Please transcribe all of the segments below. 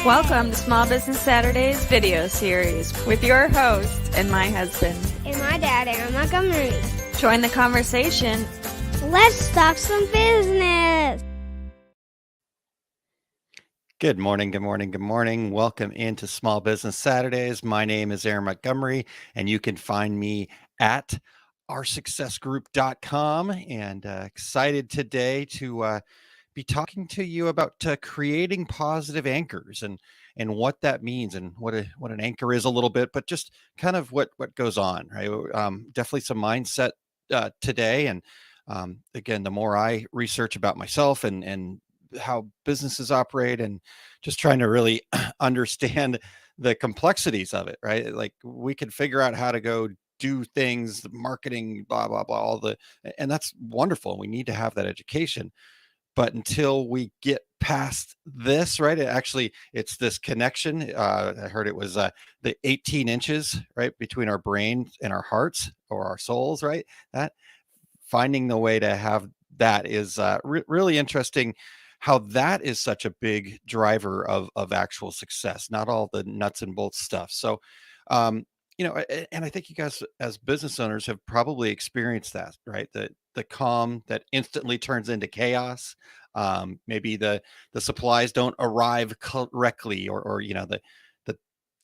Welcome to Small Business Saturdays video series with your host and my husband. And my dad, Aaron Montgomery. Join the conversation. Let's talk some business. Good morning, good morning, good morning. Welcome into Small Business Saturdays. My name is Aaron Montgomery, and you can find me at oursuccessgroup.com. And excited today to be talking to you about creating positive anchors and what that means and what an anchor is a little bit, but just kind of what goes on, right? Definitely some mindset today. And again, the more I research about myself and how businesses operate and just trying to really understand the complexities of it, right? Like we could figure out how to go do things, the marketing, blah, blah, blah, and that's wonderful. We need to have that education. But until we get past this, right? It's this connection. I heard it was the 18 inches, right, between our brain and our hearts or our souls, right? That finding the way to have that is really interesting. How that is such a big driver of actual success, not all the nuts and bolts stuff. So, and I think you guys as business owners have probably experienced that, right? The calm that instantly turns into chaos. Maybe the supplies don't arrive correctly, or the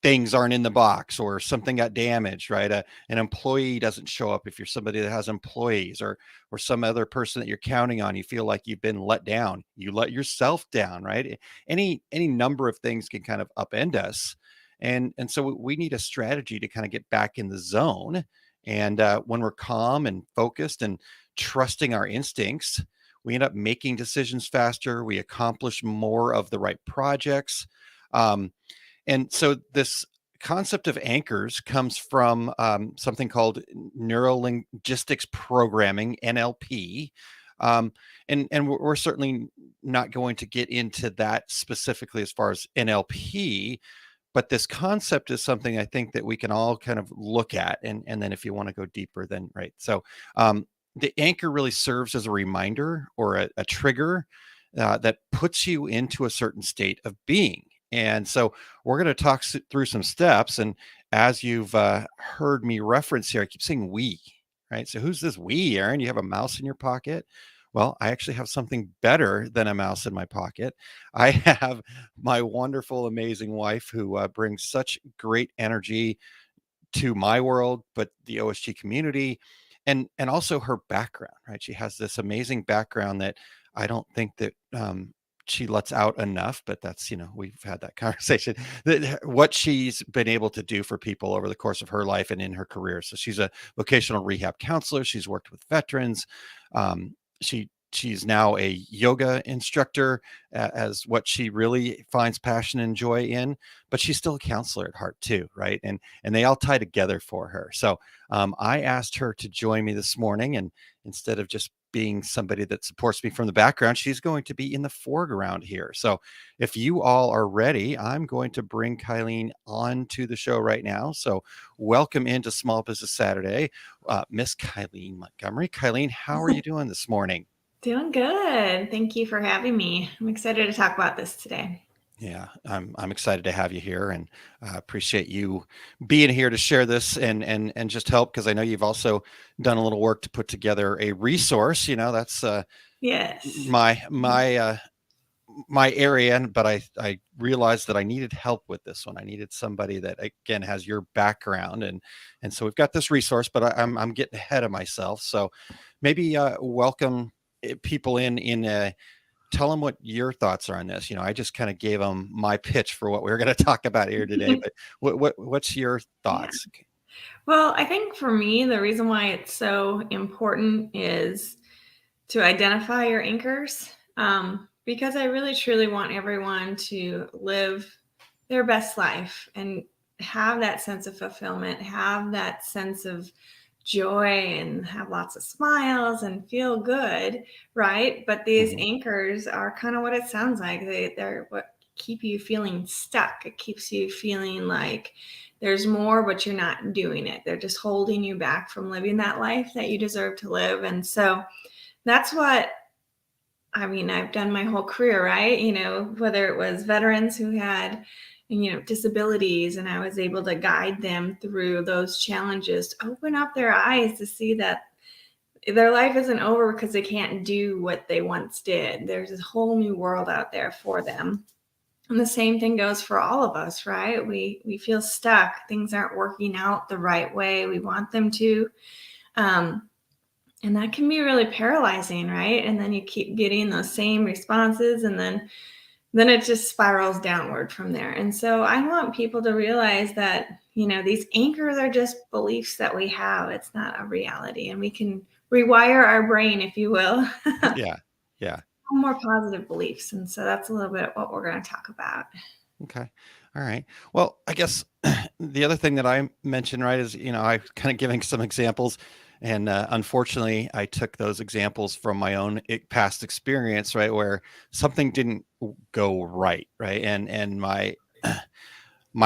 things aren't in the box, or something got damaged, right? An employee doesn't show up if you're somebody that has employees, or some other person that you're counting on. You feel like you've been let down. You let yourself down, right? Any number of things can kind of upend us. And so we need a strategy to kind of get back in the zone. And when we're calm and focused and trusting our instincts, we end up making decisions faster. We accomplish more of the right projects. And so this concept of anchors comes from something called Neuro-Linguistics Programming, NLP. And we're certainly not going to get into that specifically as far as NLP, but this concept is something I think that we can all kind of look at. And then if you want to go deeper, then right. So the anchor really serves as a reminder or a trigger that puts you into a certain state of being. And so we're going to talk through some steps. And as you've heard me reference here, I keep saying we, right? So who's this we, Aaron? You have a mouse in your pocket? Well, I actually have something better than a mouse in my pocket. I have my wonderful, amazing wife who brings such great energy to my world, but the OSG community, and also her background, right? She has this amazing background that I don't think that she lets out enough, but that's, we've had that conversation, that what she's been able to do for people over the course of her life and in her career. So she's a vocational rehab counselor. She's worked with veterans. She's now a yoga instructor as what she really finds passion and joy in, but she's still a counselor at heart too, right? And they all tie together for her. So I asked her to join me this morning, and instead of just being somebody that supports me from the background, she's going to be in the foreground here. So if you all are ready, I'm going to bring Kylene on to the show right now. So welcome into Small Business Saturday, Miss Kylene Montgomery. Kylene, how are you doing this morning? Doing good. Thank you for having me. I'm excited to talk about this today. Yeah, I'm excited to have you here, and appreciate you being here to share this and just help, because I know you've also done a little work to put together a resource. That's yes, my area, but I realized that I needed help with this one. I needed somebody that again has your background, and so we've got this resource, but I'm getting ahead of myself. So maybe welcome people in. Tell them what your thoughts are on this. I just kind of gave them my pitch for what we're going to talk about here today, but what's your thoughts? Yeah. Well, I think for me, the reason why it's so important is to identify your anchors, because I really truly want everyone to live their best life and have that sense of fulfillment, have that sense of joy, and have lots of smiles and feel good, right? But these anchors are kind of what it sounds like. They're what keep you feeling stuck. It keeps you feeling like there's more, but you're not doing it. They're just holding you back from living that life that you deserve to live. And so that's what I mean, I've done my whole career, right? Whether it was veterans who had, disabilities, and I was able to guide them through those challenges to open up their eyes to see that their life isn't over because they can't do what they once did. There's this whole new world out there for them. And the same thing goes for all of us, right? We feel stuck. Things aren't working out the right way we want them to. And that can be really paralyzing, right? And then you keep getting those same responses, and then it just spirals downward from there. And so I want people to realize that, these anchors are just beliefs that we have. It's not a reality. And we can rewire our brain, if you will, Yeah. Yeah. more positive beliefs. And so that's a little bit what we're going to talk about. Okay. All right. Well, I guess the other thing that I mentioned, right, is, I kind of giving some examples, and unfortunately, I took those examples from my own past experience, right, where something didn't go right, right, and my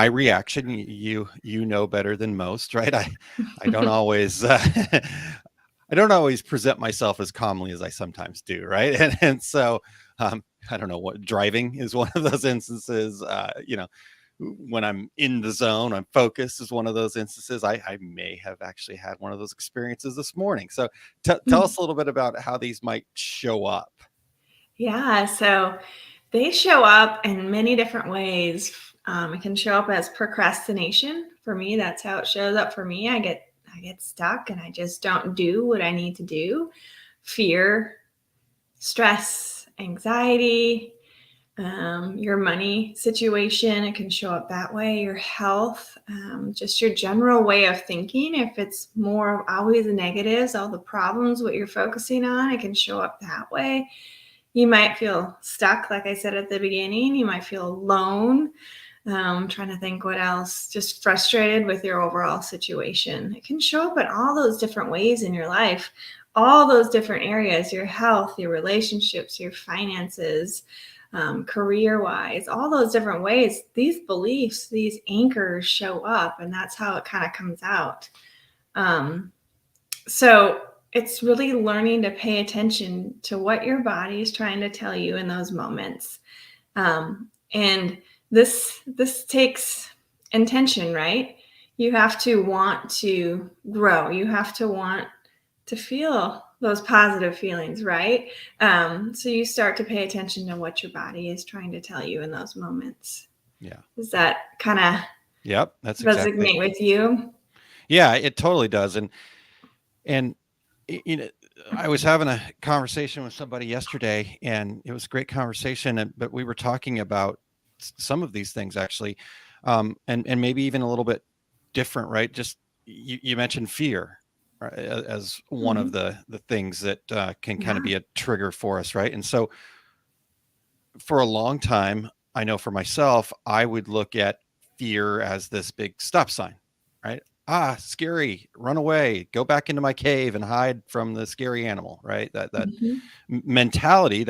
reaction, you know better than most, right? I don't always I don't always present myself as calmly as I sometimes do, right? And so I don't know, what driving is one of those instances. When I'm in the zone, I'm focused is one of those instances. I may have actually had one of those experiences this morning. So tell us a little bit about how these might show up. Yeah, so they show up in many different ways. It can show up as procrastination. For me, that's how it shows up for me. I get stuck and I just don't do what I need to do. Fear, stress, anxiety, your money situation, it can show up that way. Your health, just your general way of thinking. If it's more of always the negatives, all the problems, what you're focusing on, it can show up that way. You might feel stuck, like I said at the beginning. You might feel alone. Trying to think what else. Just frustrated with your overall situation. It can show up in all those different ways in your life, all those different areas, your health, your relationships, your finances, career-wise, all those different ways. These beliefs, these anchors show up, and that's how it kind of comes out. So it's really learning to pay attention to what your body is trying to tell you in those moments. And this takes intention, right? You have to want to grow. You have to want to feel those positive feelings, right? So you start to pay attention to what your body is trying to tell you in those moments. Yeah. Does that kind of Yep. That's resonate exactly. with you? Yeah, it totally does. And I was having a conversation with somebody yesterday, and it was a great conversation. But we were talking about some of these things actually, and maybe even a little bit different, right? Just you mentioned fear, right, as one of the things that can kind of be a trigger for us, right? And so, for a long time, I know for myself, I would look at fear as this big stop sign, right? Scary, run away, go back into my cave and hide from the scary animal, right? That mentality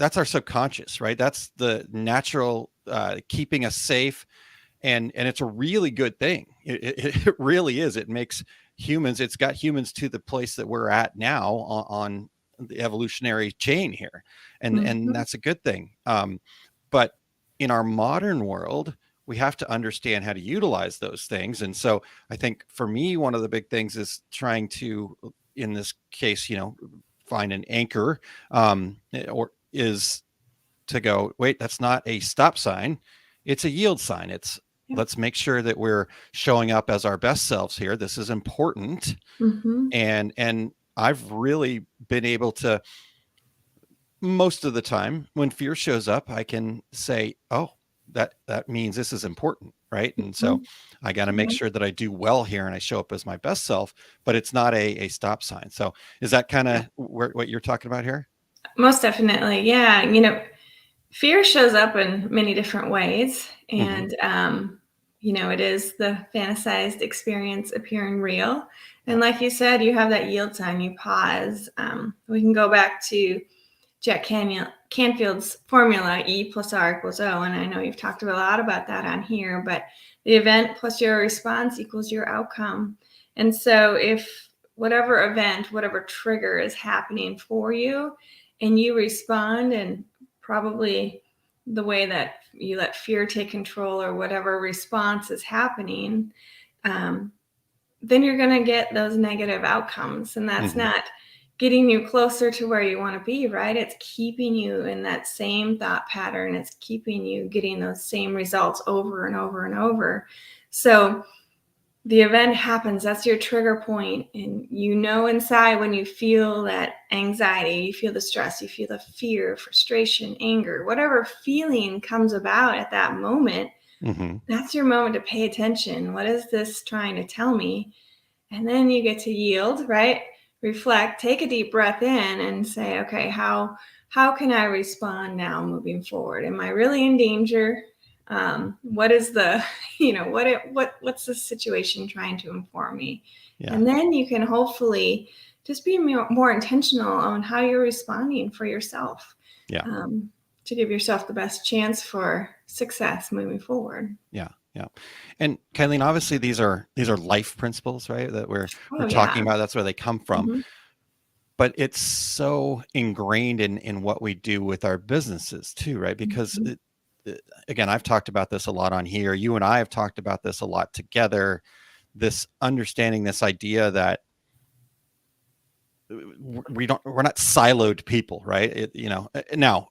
that's our subconscious, right? That's the natural keeping us safe, and it's a really good thing. It really is. It makes humans. It's got humans to the place that we're at now on the evolutionary chain here, and that's a good thing. But in our modern world, we have to understand how to utilize those things. And so I think for me, one of the big things is trying to, in this case, find an anchor, or is to go, wait, that's not a stop sign. It's a yield sign. Let's make sure that we're showing up as our best selves here. This is important. And I've really been able to, most of the time when fear shows up, I can say, oh, that means this is important, right? And so I got to make sure that I do well here and I show up as my best self, but it's not a stop sign. So is that kind of what you're talking about here? Most definitely. Yeah. Fear shows up in many different ways. And, it is the fantasized experience appearing real. And like you said, you have that yield sign, you pause. We can go back to Jack Canfield's formula, E plus R equals O. And I know you've talked a lot about that on here, but the event plus your response equals your outcome. And so if whatever event, whatever trigger is happening for you, and you respond, and probably the way that you let fear take control or whatever response is happening, then you're going to get those negative outcomes. And that's not getting you closer to where you want to be, right? It's keeping you in that same thought pattern. It's keeping you getting those same results over and over and over. So the event happens, that's your trigger point, and you know inside when you feel that anxiety, you feel the stress, you feel the fear, frustration, anger, whatever feeling comes about at that moment, that's your moment to pay attention. What is this trying to tell me? And then you get to yield, right? Reflect, take a deep breath in and say, okay, how can I respond now moving forward? Am I really in danger? What is the, what's the situation trying to inform me? Yeah. And then you can hopefully just be more intentional on how you're responding for yourself. Yeah. To give yourself the best chance for success moving forward. Yeah. Yeah. And Kylene, obviously these are life principles, right? That we're talking about. That's where they come from. But it's so ingrained in what we do with our businesses too, right? Because again, I've talked about this a lot on here. You and I have talked about this a lot together. This understanding, this idea that we're not siloed people, right? Now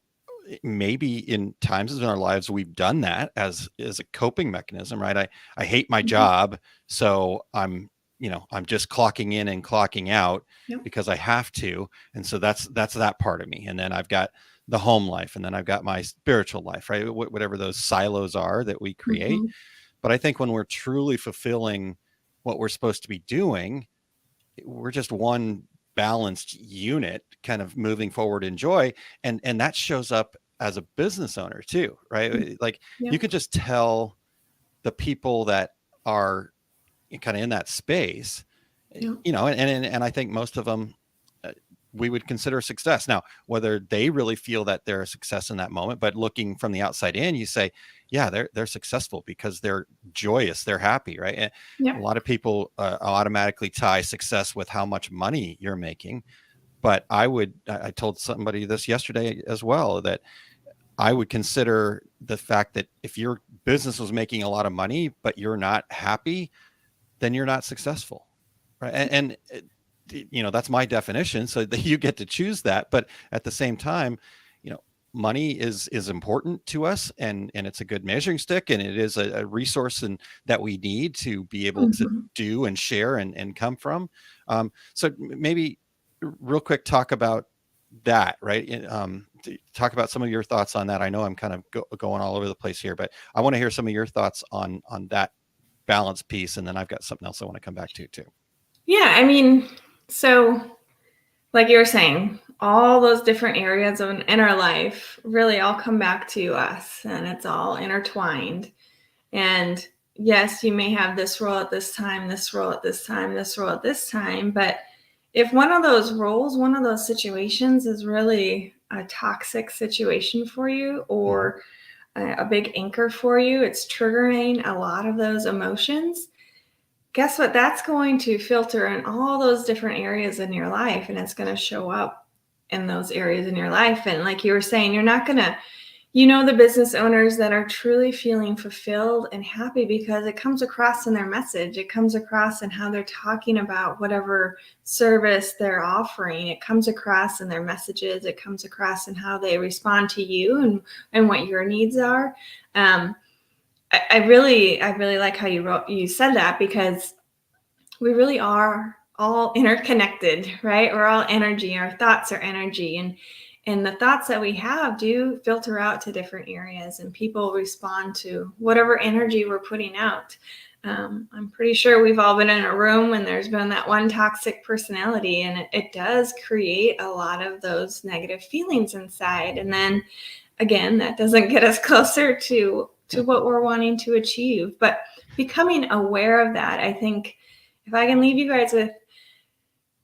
maybe in times in our lives we've done that as a coping mechanism, right? I hate my job, so I'm just clocking in and clocking out because I have to, and so that's that part of me. And then I've got the home life, and then I've got my spiritual life, right? Whatever those silos are that we create. But I think when we're truly fulfilling what we're supposed to be doing, we're just one balanced unit kind of moving forward in joy. And that shows up as a business owner too, right? Like you could just tell the people that are kind of in that space, and I think most of them we would consider success. Now, whether they really feel that they're a success in that moment, but looking from the outside in, you say, yeah, they're successful because they're joyous, they're happy, right? And a lot of people automatically tie success with how much money you're making. But I told somebody this yesterday as well, that I would consider the fact that if your business was making a lot of money, but you're not happy, then you're not successful, right? And that's my definition, so that you get to choose that. But at the same time, money is important to us, and it's a good measuring stick, and it is a resource and that we need to be able to do and share and come from. So maybe real quick, talk about that, right? Talk about some of your thoughts on that. I know I'm kind of going all over the place here, but I want to hear some of your thoughts on that balance piece, and then I've got something else I want to come back to too. Yeah, I mean, so like you were saying, all those different areas in our life really all come back to us, and it's all intertwined. And yes, you may have this role at this time, this role at this time, this role at this time, but if one of those roles, one of those situations is really a toxic situation for you, or a big anchor for you, it's triggering a lot of those emotions, guess what? That's going to filter in all those different areas in your life, and it's going to show up in those areas in your life. And like you were saying, you're not going to, the business owners that are truly feeling fulfilled and happy because it comes across in their message. It comes across in how they're talking about whatever service they're offering. It comes across in their messages. It comes across in how they respond to you and what your needs are. I really like how you said that, because we really are all interconnected, right? We're all energy. Our thoughts are energy, and the thoughts that we have do filter out to different areas, and people respond to whatever energy we're putting out. I'm pretty sure we've all been in a room when there's been that one toxic personality, and it does create a lot of those negative feelings inside. And then again, that doesn't get us closer to what we're wanting to achieve. But becoming aware of that, I think, if I can leave you guys with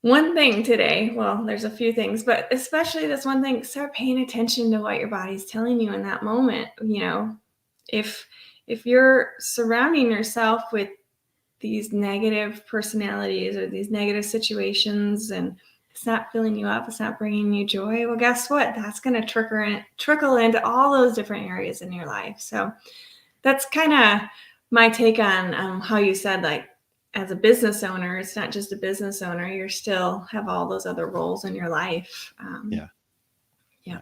one thing today, well, there's a few things, but especially this one thing, start paying attention to what your body's telling you in that moment. If you're surrounding yourself with these negative personalities or these negative situations and it's not filling you up, it's not bringing you joy, well, guess what? That's going to trickle into all those different areas in your life. So that's kind of my take on how you said, like, as a business owner, it's not just a business owner, you still have all those other roles in your life. Yeah. Yeah.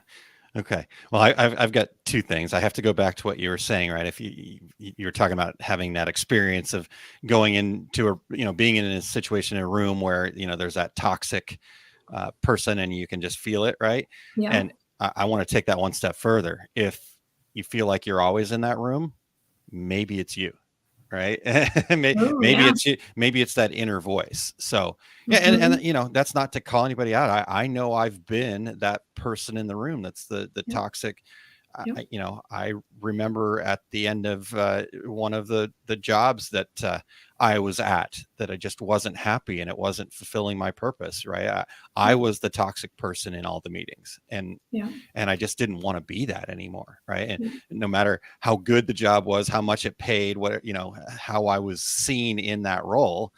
Okay. Well, I've got two things. I have to go back to what you were saying, right? If you were talking about having that experience of going into being in a situation in a room where, there's that toxic person and you can just feel it, right? Yeah. And I want to take that one step further. If you feel like you're always in that room, maybe it's you. Right. Oh, Maybe yeah. it's you, maybe it's that inner voice. So yeah, Mhm. and that's not to call anybody out. I know I've been that person in the room. That's the Yep. toxic. Yep. I remember at the end of one of the jobs that I was at, that I just wasn't happy and it wasn't fulfilling my purpose. Right. I Yep. was the toxic person in all the meetings, and Yeah. I just didn't want to be that anymore. Right. And Yep. no matter how good the job was, how much it paid, how I was seen in that role,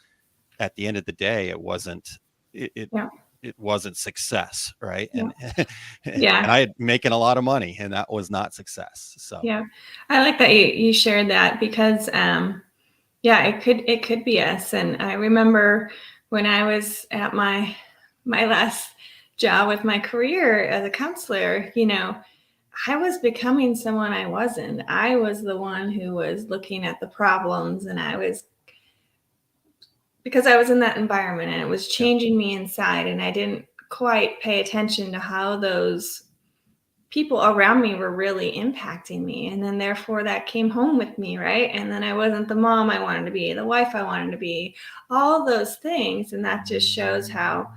at the end of the day, it wasn't, it, Yeah. it wasn't success. Right. Yeah. And Yeah. I had making a lot of money and that was not success. So Yeah. I like that you shared that because yeah, it could be us. And I remember when I was at my last job with my career as a counselor, I was becoming someone I wasn't. I was the one who was looking at the problems, and because I was in that environment and it was yeah, changing me inside, and I didn't quite pay attention to how those people around me were really impacting me. And then therefore that came home with me, right? And then I wasn't the mom I wanted to be, the wife I wanted to be, all those things. And that just shows how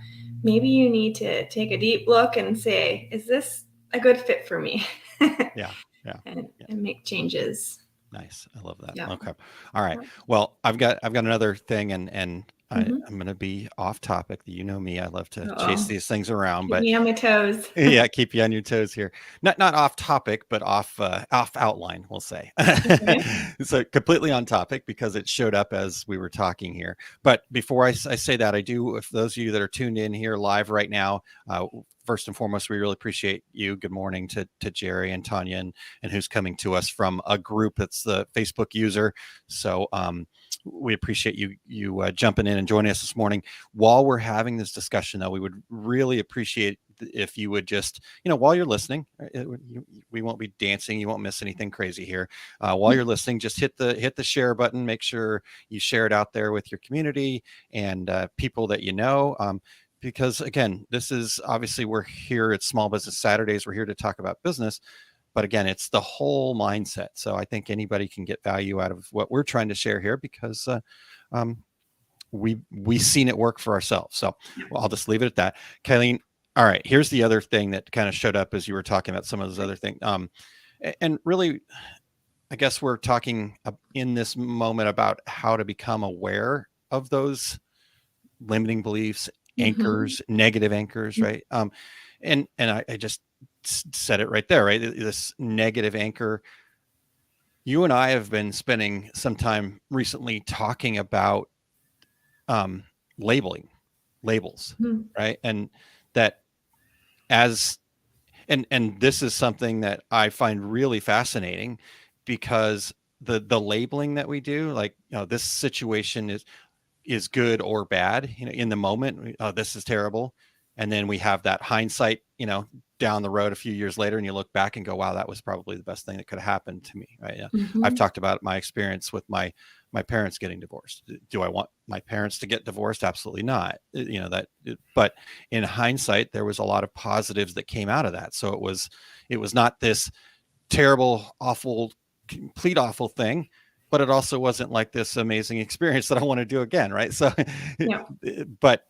maybe you need to take a deep look and say, is this a good fit for me? yeah, yeah, and, yeah. and make changes. Nice. I love that. Yeah. Okay. All right. Yeah. Well, I've got another thing, and Mm-hmm. I'm going to be off topic. You know me, I love to chase Uh-oh. these things around, Keep but me on my toes. yeah, keep you on your toes here. Not off topic, but off outline, we'll say. Okay. So completely on topic because it showed up as we were talking here. But before I say that, I do, if those of you that are tuned in here live right now, first and foremost, we really appreciate you. Good morning to Jerry and Tanya and who's coming to us from a group that's the Facebook user. So we appreciate you jumping in and joining us this morning. While we're having this discussion, though, we would really appreciate if you would just, while you're listening, we won't be dancing. You won't miss anything crazy here. While you're listening, just hit the share button. Make sure you share it out there with your community and people that you know. Because again, this is obviously, we're here at Small Business Saturdays. We're here to talk about business. But again, it's the whole mindset. So I think anybody can get value out of what we're trying to share here because we've seen it work for ourselves. So well, I'll just leave it at that. Kylene, all right, here's the other thing that kind of showed up as you were talking about some of those other things. And really, I guess we're talking in this moment about how to become aware of those limiting beliefs, anchors, negative anchors, right? And I just said it right there, right? This negative anchor. You and I have been spending some time recently talking about labels, right? And that and this is something that I find really fascinating because the labeling that we do, like, this situation is good or bad, in the moment, oh, this is terrible. And then we have that hindsight, down the road a few years later, and you look back and go, wow, that was probably the best thing that could have happened to me. Right. Yeah. I've talked about my experience with my parents getting divorced. Do I want my parents to get divorced? Absolutely not. But in hindsight, there was a lot of positives that came out of that. So it was not this terrible, awful, complete awful thing, but it also wasn't like this amazing experience that I want to do again. Right. So, Yeah. but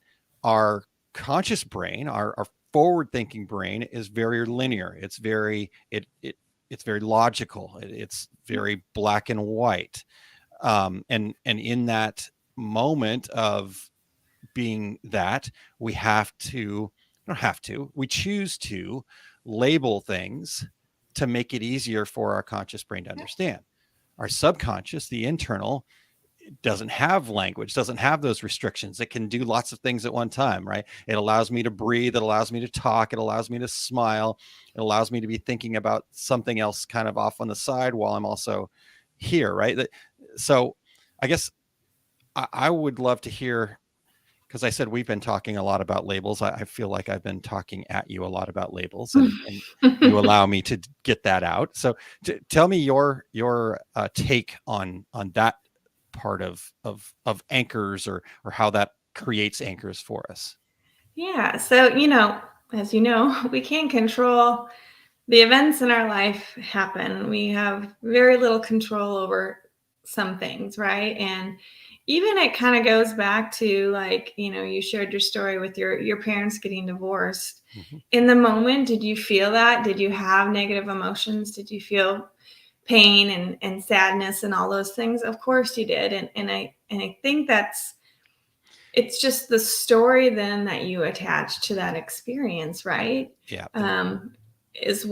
our conscious brain, our forward thinking brain is very linear. It's very, it's very logical. It's very black and white. And in that moment of being that, we we choose to label things to make it easier for our conscious brain to understand. Our subconscious, the internal, doesn't have language, doesn't have those restrictions. It can do lots of things at one time, right? It allows me to breathe. It allows me to talk. It allows me to smile. It allows me to be thinking about something else kind of off on the side while I'm also here, right? So I guess I would love to hear, because I said we've been talking a lot about labels. I feel like I've been talking at you a lot about labels, and you allow me to get that out. So tell me your take on that part of anchors, or how that creates anchors for us. Yeah. So, as you know, we can't control the events in our life happen. We have very little control over some things, right? And even it kind of goes back to, like, you shared your story with your parents getting divorced. Mm-hmm. In the moment, did you feel that? Did you have negative emotions? Did you feel pain and sadness and all those things? Of course you did. And I think it's just the story then that you attach to that experience, right? Yeah. Is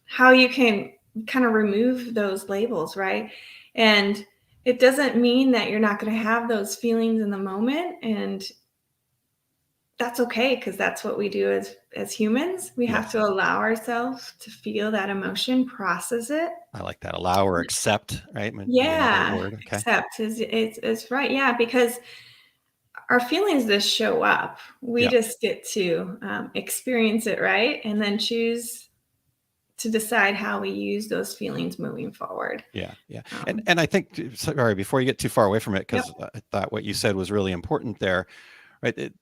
how you can kind of remove those labels, right? And it doesn't mean that you're not going to have those feelings in the moment, and that's okay, because that's what we do as humans. We have Yes. to allow ourselves to feel that emotion, process it. I like that. Allow or accept, right? Maybe another Yeah, word. Okay. accept is right. Yeah, because our feelings just show up. We Yeah. just get to experience it, right? And then choose to decide how we use those feelings moving forward. Yeah. Yeah. Um, And I think, sorry, before you get too far away from it, yep. because I thought what you said was really important there, right?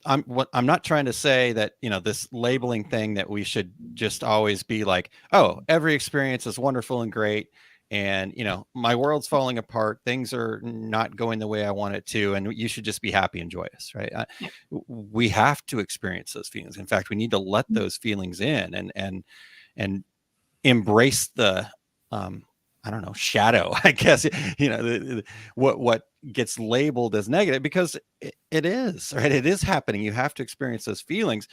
I'm not trying to say that, this labeling thing, that we should just always be like, oh, every experience is wonderful and great. And, my world's falling apart. Things are not going the way I want it to. And you should just be happy and joyous, right? Yep. We have to experience those feelings. In fact, we need to let those feelings in, and embrace the, I don't know, shadow, I guess, what gets labeled as negative, because it is, right? It is happening. You have to experience those feelings.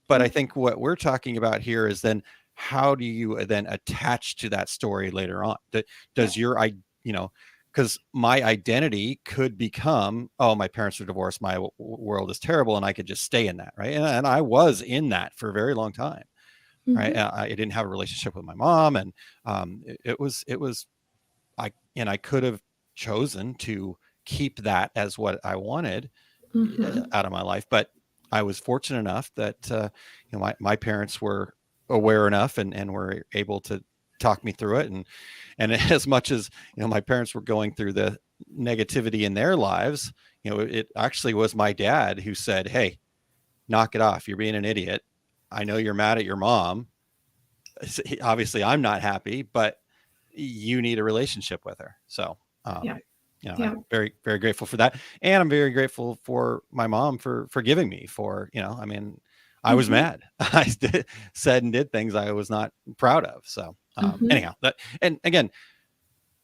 But I think what we're talking about here is then, how do you then attach to that story later on? Does because my identity could become, oh, my parents are divorced, my world is terrible, and I could just stay in that, right? And I was in that for a very long time. Right. Mm-hmm. I didn't have a relationship with my mom, and it was I could have chosen to keep that as what I wanted Mm-hmm. out of my life, but I was fortunate enough that my parents were aware enough, and were able to talk me through it, and as much as my parents were going through the negativity in their lives, it actually was my dad who said, "Hey, knock it off. You're being an idiot. I know you're mad at your mom. Obviously I'm not happy, but you need a relationship with her." So, Yeah. Yeah. I'm very, very grateful for that. And I'm very grateful for my mom for forgiving me for, I was Mm-hmm. mad. Said and did things I was not proud of. So, Mm-hmm. anyhow, and again,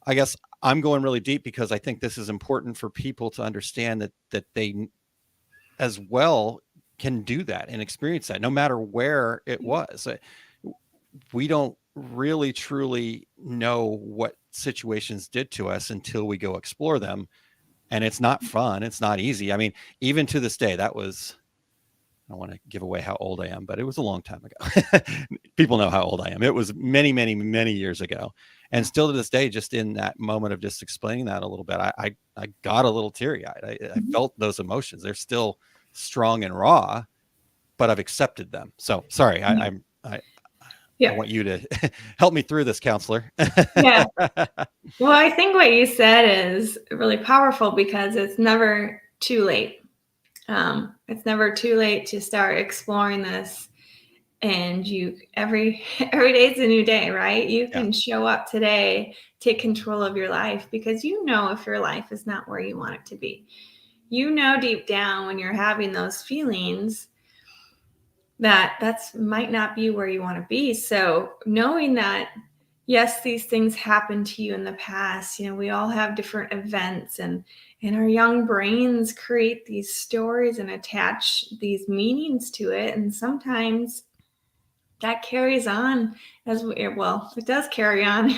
I guess I'm going really deep, because I think this is important for people to understand that they as well can do that and experience that, no matter where it was. We don't really truly know what situations did to us until we go explore them. And it's not fun. It's not easy. I mean, even to this day, I don't want to give away how old I am, but it was a long time ago. People know how old I am. It was many, many, many years ago. And still to this day, just in that moment of just explaining that a little bit, I got a little teary eyed. I felt those emotions. They're still strong and raw, but I've accepted them. So sorry, I Yeah. want you to help me through this, counselor. Yeah. Well, I think what you said is really powerful, because it's never too late. It's never too late to start exploring this. And every day is a new day, right? You Yeah. can show up today, take control of your life, because if your life is not where you want it to be. Deep down, when you're having those feelings, that's might not be where you want to be. So knowing that, yes, these things happened to you in the past. We all have different events, and our young brains create these stories and attach these meanings to it. And sometimes that carries on it does carry on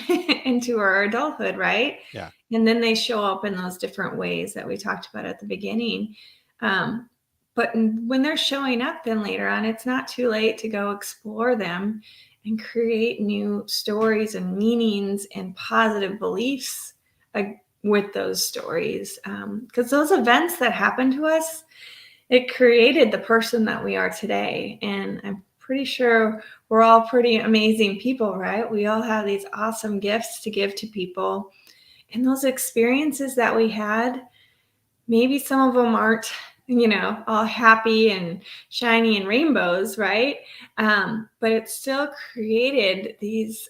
into our adulthood, right? Yeah. And then they show up in those different ways that we talked about at the beginning. um, but when they're showing up then later on, it's not too late to go explore them and create new stories and meanings and positive beliefs with those stories, because those events that happen to us, it created the person that we are today. And I'm pretty sure we're all pretty amazing people, right? We all have these awesome gifts to give to people. And those experiences that we had, maybe some of them aren't, all happy and shiny and rainbows, right? But it still created these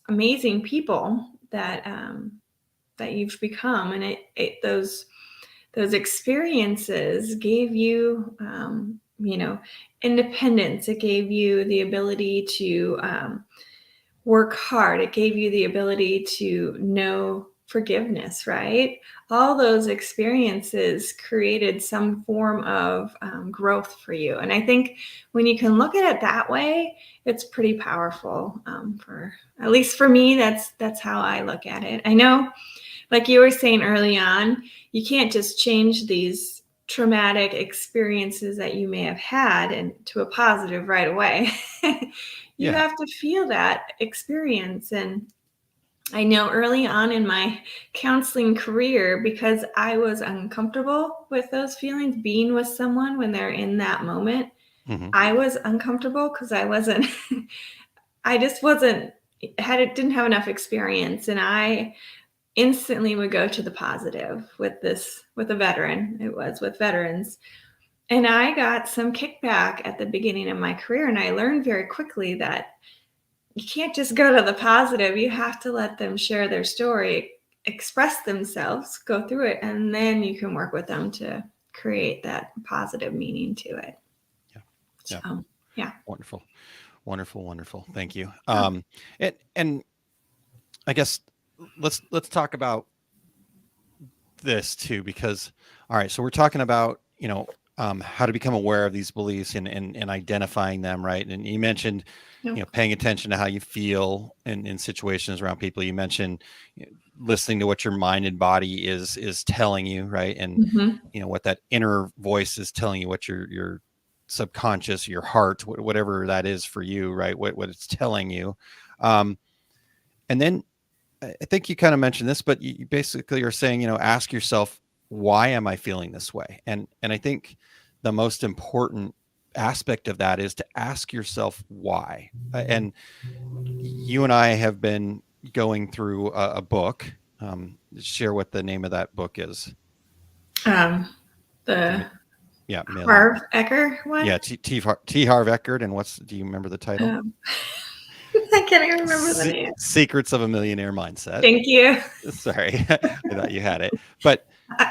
amazing people that you've become. And those experiences gave you, independence. It gave you the ability to work hard. It gave you the ability to know forgiveness, right? All those experiences created some form of growth for you. And I think when you can look at it that way, it's pretty powerful. For at least for me, that's how I look at it. I know, like you were saying early on, you can't just change these traumatic experiences that you may have had into a positive right away. You Yeah. have to feel that experience. And I know early on in my counseling career, because I was uncomfortable with those feelings, being with someone when they're in that moment, Hmm. I was uncomfortable because I just didn't have enough experience. And I instantly would go to the positive with a veteran. It was with veterans. And I got some kickback at the beginning of my career. And I learned very quickly that you can't just go to the positive. You have to let them share their story, express themselves, go through it, and then you can work with them to create that positive meaning to it. Yeah. Yeah. So, yeah. Wonderful. Wonderful. Wonderful. Thank you. Oh, And I guess let's talk about this too, because all right, so we're talking about, how to become aware of these beliefs and identifying them, right? And you mentioned, no. paying attention to how you feel in situations around people. You mentioned, listening to what your mind and body is telling you, right? And Mhm. what that inner voice is telling you, what your subconscious, your heart, whatever that is for you, right? What it's telling you. Um, and then I think you kind of mentioned this, but you basically are saying, ask yourself, why am I feeling this way? And I think the most important aspect of that is to ask yourself why. And you and I have been going through a book. Share what the name of that book is. Um, The the Yeah, million. Harv Ecker one. Yeah, T. Harv Eckert. And do you remember the title? Um, I can't even remember the name. Secrets of a Millionaire Mindset. Thank you. Sorry, I thought you had it, but And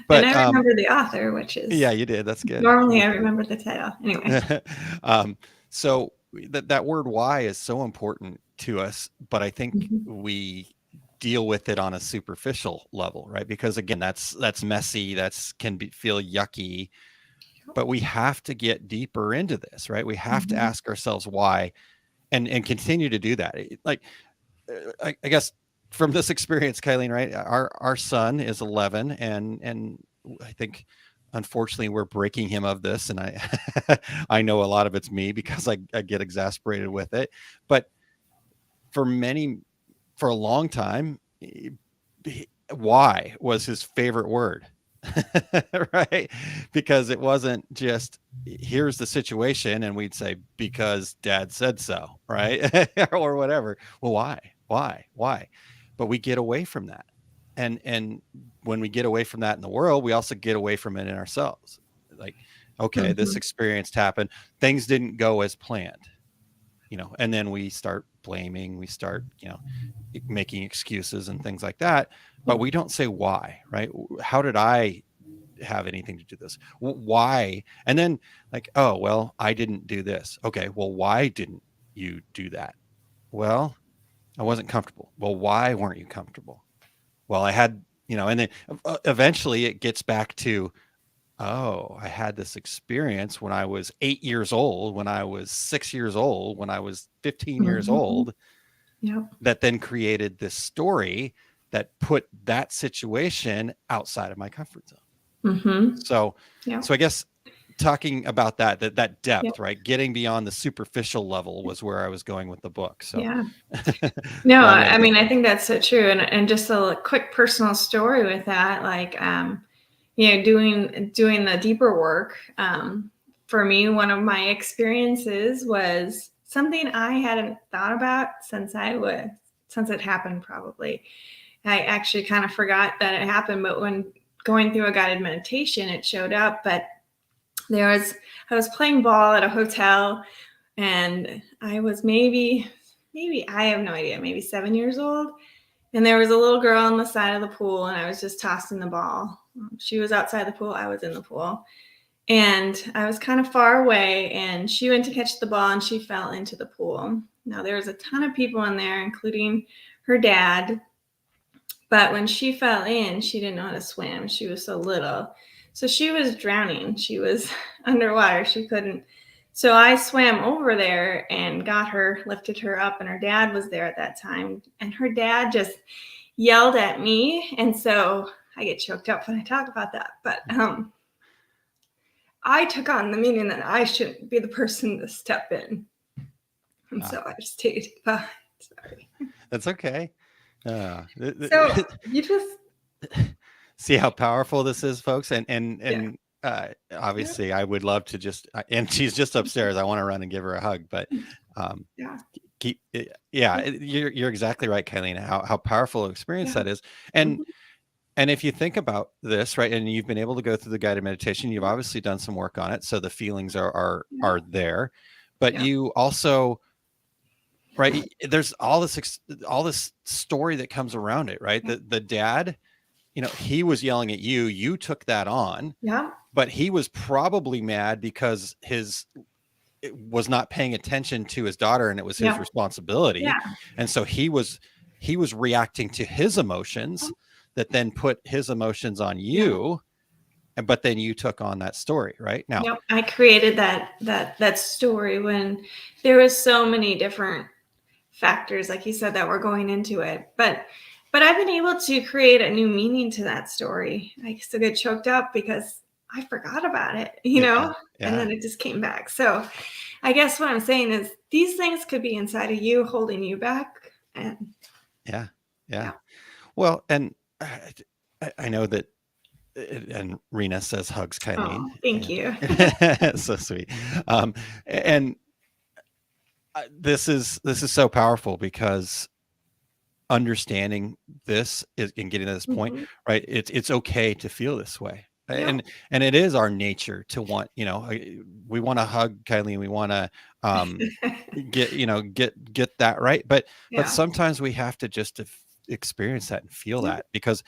but I remember the author, which yeah, is you did. That's good. normally I remember the title. Anyway. um, so that word "why" is so important to us, but I think Mhm. we deal with it on a superficial level, right? Because again, that's messy. Feel yucky. But we have to get deeper into this, right? We have to Mhm. ask ourselves why, and continue to do that. I guess from this experience, Kylene, right? Our son is 11, and I think unfortunately we're breaking him of this, and I I know a lot of it's me because I get exasperated with it. But for many for a long time, why was his favorite word. Right? Because it wasn't just here's the situation and we'd say because dad said so, right? Or whatever. Well, why? But we get away from that. And when we get away from that in the world, we also get away from it in ourselves. Like, okay, this Mhm. experience happened, things didn't go as planned, and then we start blaming, we start, making excuses and things like that, but we don't say why, right? How did I have anything to do this? Why? And then like, oh, well, I didn't do this. Okay, well, why didn't you do that? Well, I wasn't comfortable. Well, why weren't you comfortable? Well, I had, and then eventually it gets back to oh, I had this experience when I was 8 years old, when I was 6 years old, when I was 15 years Mhm. old, Yep. that then created this story that put that situation outside of my comfort zone. Mhm. So, Yep. so I guess talking about that Yep. depth, right? Getting beyond the superficial level was where I was going with the book. So, Yeah. No, long I answer. mean, I think that's so true. And just a quick personal story with that, like, doing the deeper work. For me, one of my experiences was something I hadn't thought about since it happened. Probably, I actually kind of forgot that it happened, but when going through a guided meditation, it showed up. But I was playing ball at a hotel, and I was maybe I have no idea, maybe 7 years old. And there was a little girl on the side of the pool, and I was just tossing the ball. She was outside the pool, I was in the pool. And I was kind of far away, and she went to catch the ball and she fell into the pool. Now, there was a ton of people in there, including her dad. But when she fell in, she didn't know how to swim. She was so little. So she was drowning. She was underwater. She couldn't. So I swam over there and got her, lifted her up, and her dad was there at that time. And her dad just yelled at me. And so I get choked up when I talk about that. But I took on the meaning that I shouldn't be the person to step in. And so I stayed behind. Sorry. That's okay. So you just, See how powerful this is, folks, yeah. obviously, I would love to just. And she's just upstairs. I want to run and give her a hug, but um, Yeah. you're exactly right, Kylene. How powerful an experience Yeah. that is, and Mhm. and if you think about this, right, and you've been able to go through the guided meditation, you've Yeah. obviously done some work on it, so the feelings are Yeah. there, but Yeah. you also, right, there's all this story that comes around it, right? Yeah. The dad, he was yelling at you. You took that on, Yeah. but he was probably mad because it was not paying attention to his daughter, and it was his Yeah. responsibility. Yeah. And so he was reacting to his emotions that then put his emotions on Yeah. you. But then you took on that story, right? Now, Yep. I created that story when there was so many different factors, like you said, that were going into it. But I've been able to create a new meaning to that story. I still get choked up because I forgot about it, yeah, and yeah, then it just came back. So I guess what I'm saying is these things could be inside of you holding you back. And yeah, yeah. yeah. Well, and I know that, and Rena says hugs, Kylene, Oh, thank you. and so sweet. And this is so powerful because understanding this is and getting to this point, Mhm. right? It's okay to feel this way. Yep. And it is our nature to want, we want to hug Kylie, we want to get that right. But Yeah. sometimes we have to just experience that and feel Yep. that, because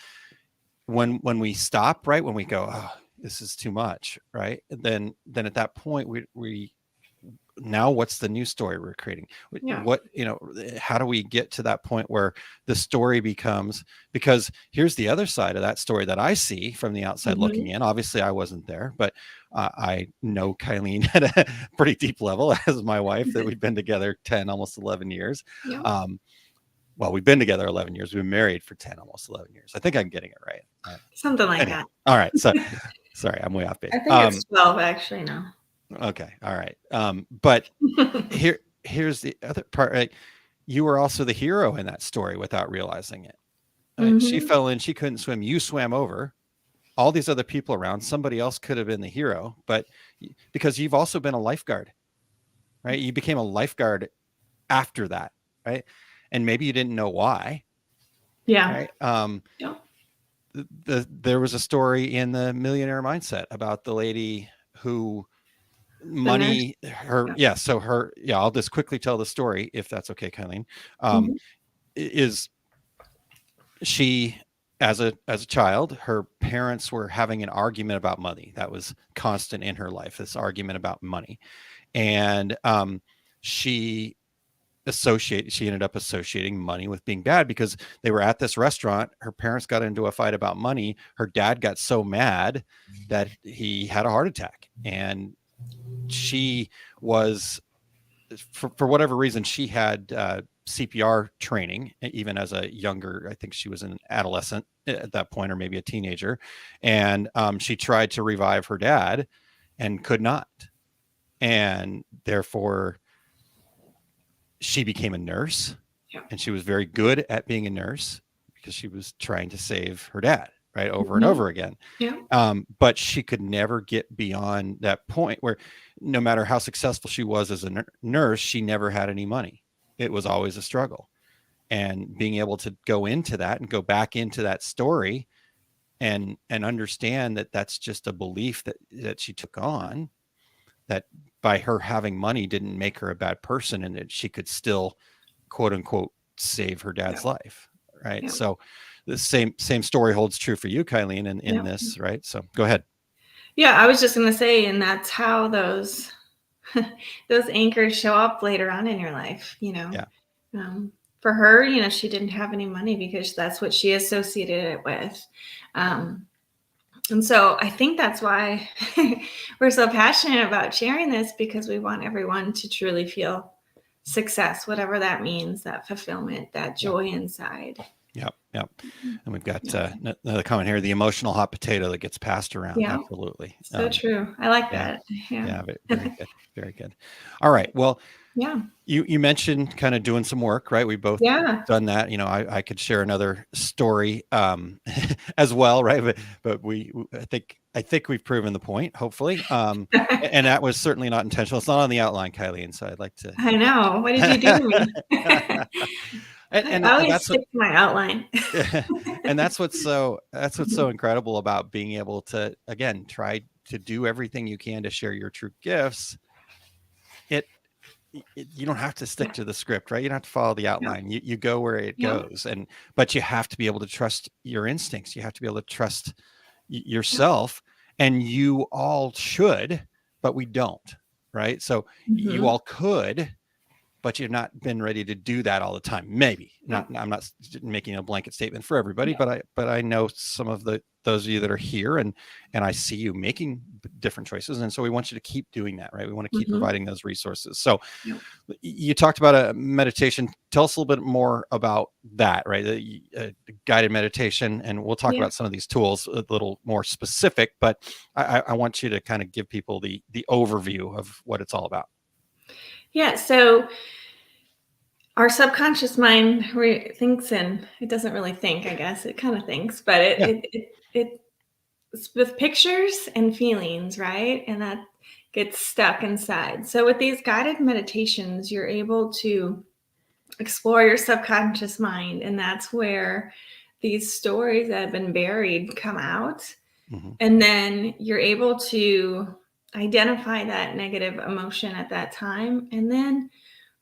when we stop, right, when we go, oh, this is too much, right, then at that point we now what's the new story we're creating? Yeah. How do we get to that point where the story becomes, because here's the other side of that story that I see from the outside looking Mhm. in. Obviously I wasn't there, but I know Kylene at a pretty deep level as my wife, that we've been together 10, almost 11 years. Yep. Well, we've been together 11 years. We've been married for 10, almost 11 years. I think I'm getting it right. Something like Anyway, that. all right. So sorry, I'm way off base. I think it's 12 actually now. Okay. All right. But here's the other part, right? You were also the hero in that story without realizing it. Right? She Mhm. fell in, she couldn't swim. You swam over. All these other people around, somebody else could have been the hero, but because you've also been a lifeguard, right? You became a lifeguard after that, right? And maybe you didn't know why, Yeah. right? Yep. There was a story in the Millionaire Mindset about the lady who The nurse. money her Yeah. yeah so her yeah I'll just quickly tell the story, if that's okay, Colleen. Mhm. Is she, as a child, her parents were having an argument about money that was constant in her life, this argument about money. And she she ended up associating money with being bad because they were at this restaurant. Her parents got into a fight about money. Her dad got so mad that he had a heart attack, and she was, for whatever reason, she had CPR training, even as a younger, I think she was an adolescent at that point, or maybe a teenager. And she tried to revive her dad and could not. And therefore, she became a nurse, and she was very good at being a nurse because she was trying to save her dad, right, over and over again. But she could never get beyond that point where no matter how successful she was as a nurse, she never had any money. It was always a struggle. And being able to go into that and go back into that story and understand that that's just a belief that she took on, that by her having money didn't make her a bad person, and that she could still, quote unquote, save her dad's life. Right. So the same story holds true for you, Kylene, in this, right? So go ahead. Yeah, I was just going to say, and that's how those anchors show up later on in your life, for her, she didn't have any money because that's what she associated it with. And so I think that's why we're so passionate about sharing this, because we want everyone to truly feel success, whatever that means, that fulfillment, that joy inside. Yep. And we've got another comment here: the emotional hot potato that gets passed around. Yeah. Absolutely. So true. I like that. Yeah. Very good. Very good. All right. Well, you mentioned kind of doing some work, right? We both done that. I could share another story as well, right? But I think we've proven the point, hopefully. And that was certainly not intentional. It's not on the outline, Kylene. So I'd like to. I know. What did you do to me? And I always stick to my outline. And that's what's so incredible about being able to, again, try to do everything you can to share your true gifts. You don't have to stick to the script, right? You don't have to follow the outline. You go where it goes, but you have to be able to trust your instincts. You have to be able to trust yourself, and you all should, but we don't, right? So you all could, but you've not been ready to do that all the time. Maybe not. I'm not making a blanket statement for everybody, but I know some of those of you that are here, and I see you making different choices. And so we want you to keep doing that, right? We want to keep providing those resources. So you talked about a meditation. Tell us a little bit more about that, right? The guided meditation, and we'll talk about some of these tools a little more specific, but I want you to kind of give people the overview of what it's all about. Yeah. So our subconscious mind thinks, and it doesn't really think, I guess. It kind of thinks, but it's with pictures and feelings, right? And that gets stuck inside. So with these guided meditations, you're able to explore your subconscious mind. And that's where these stories that have been buried come out. And then you're able to identify that negative emotion at that time, and then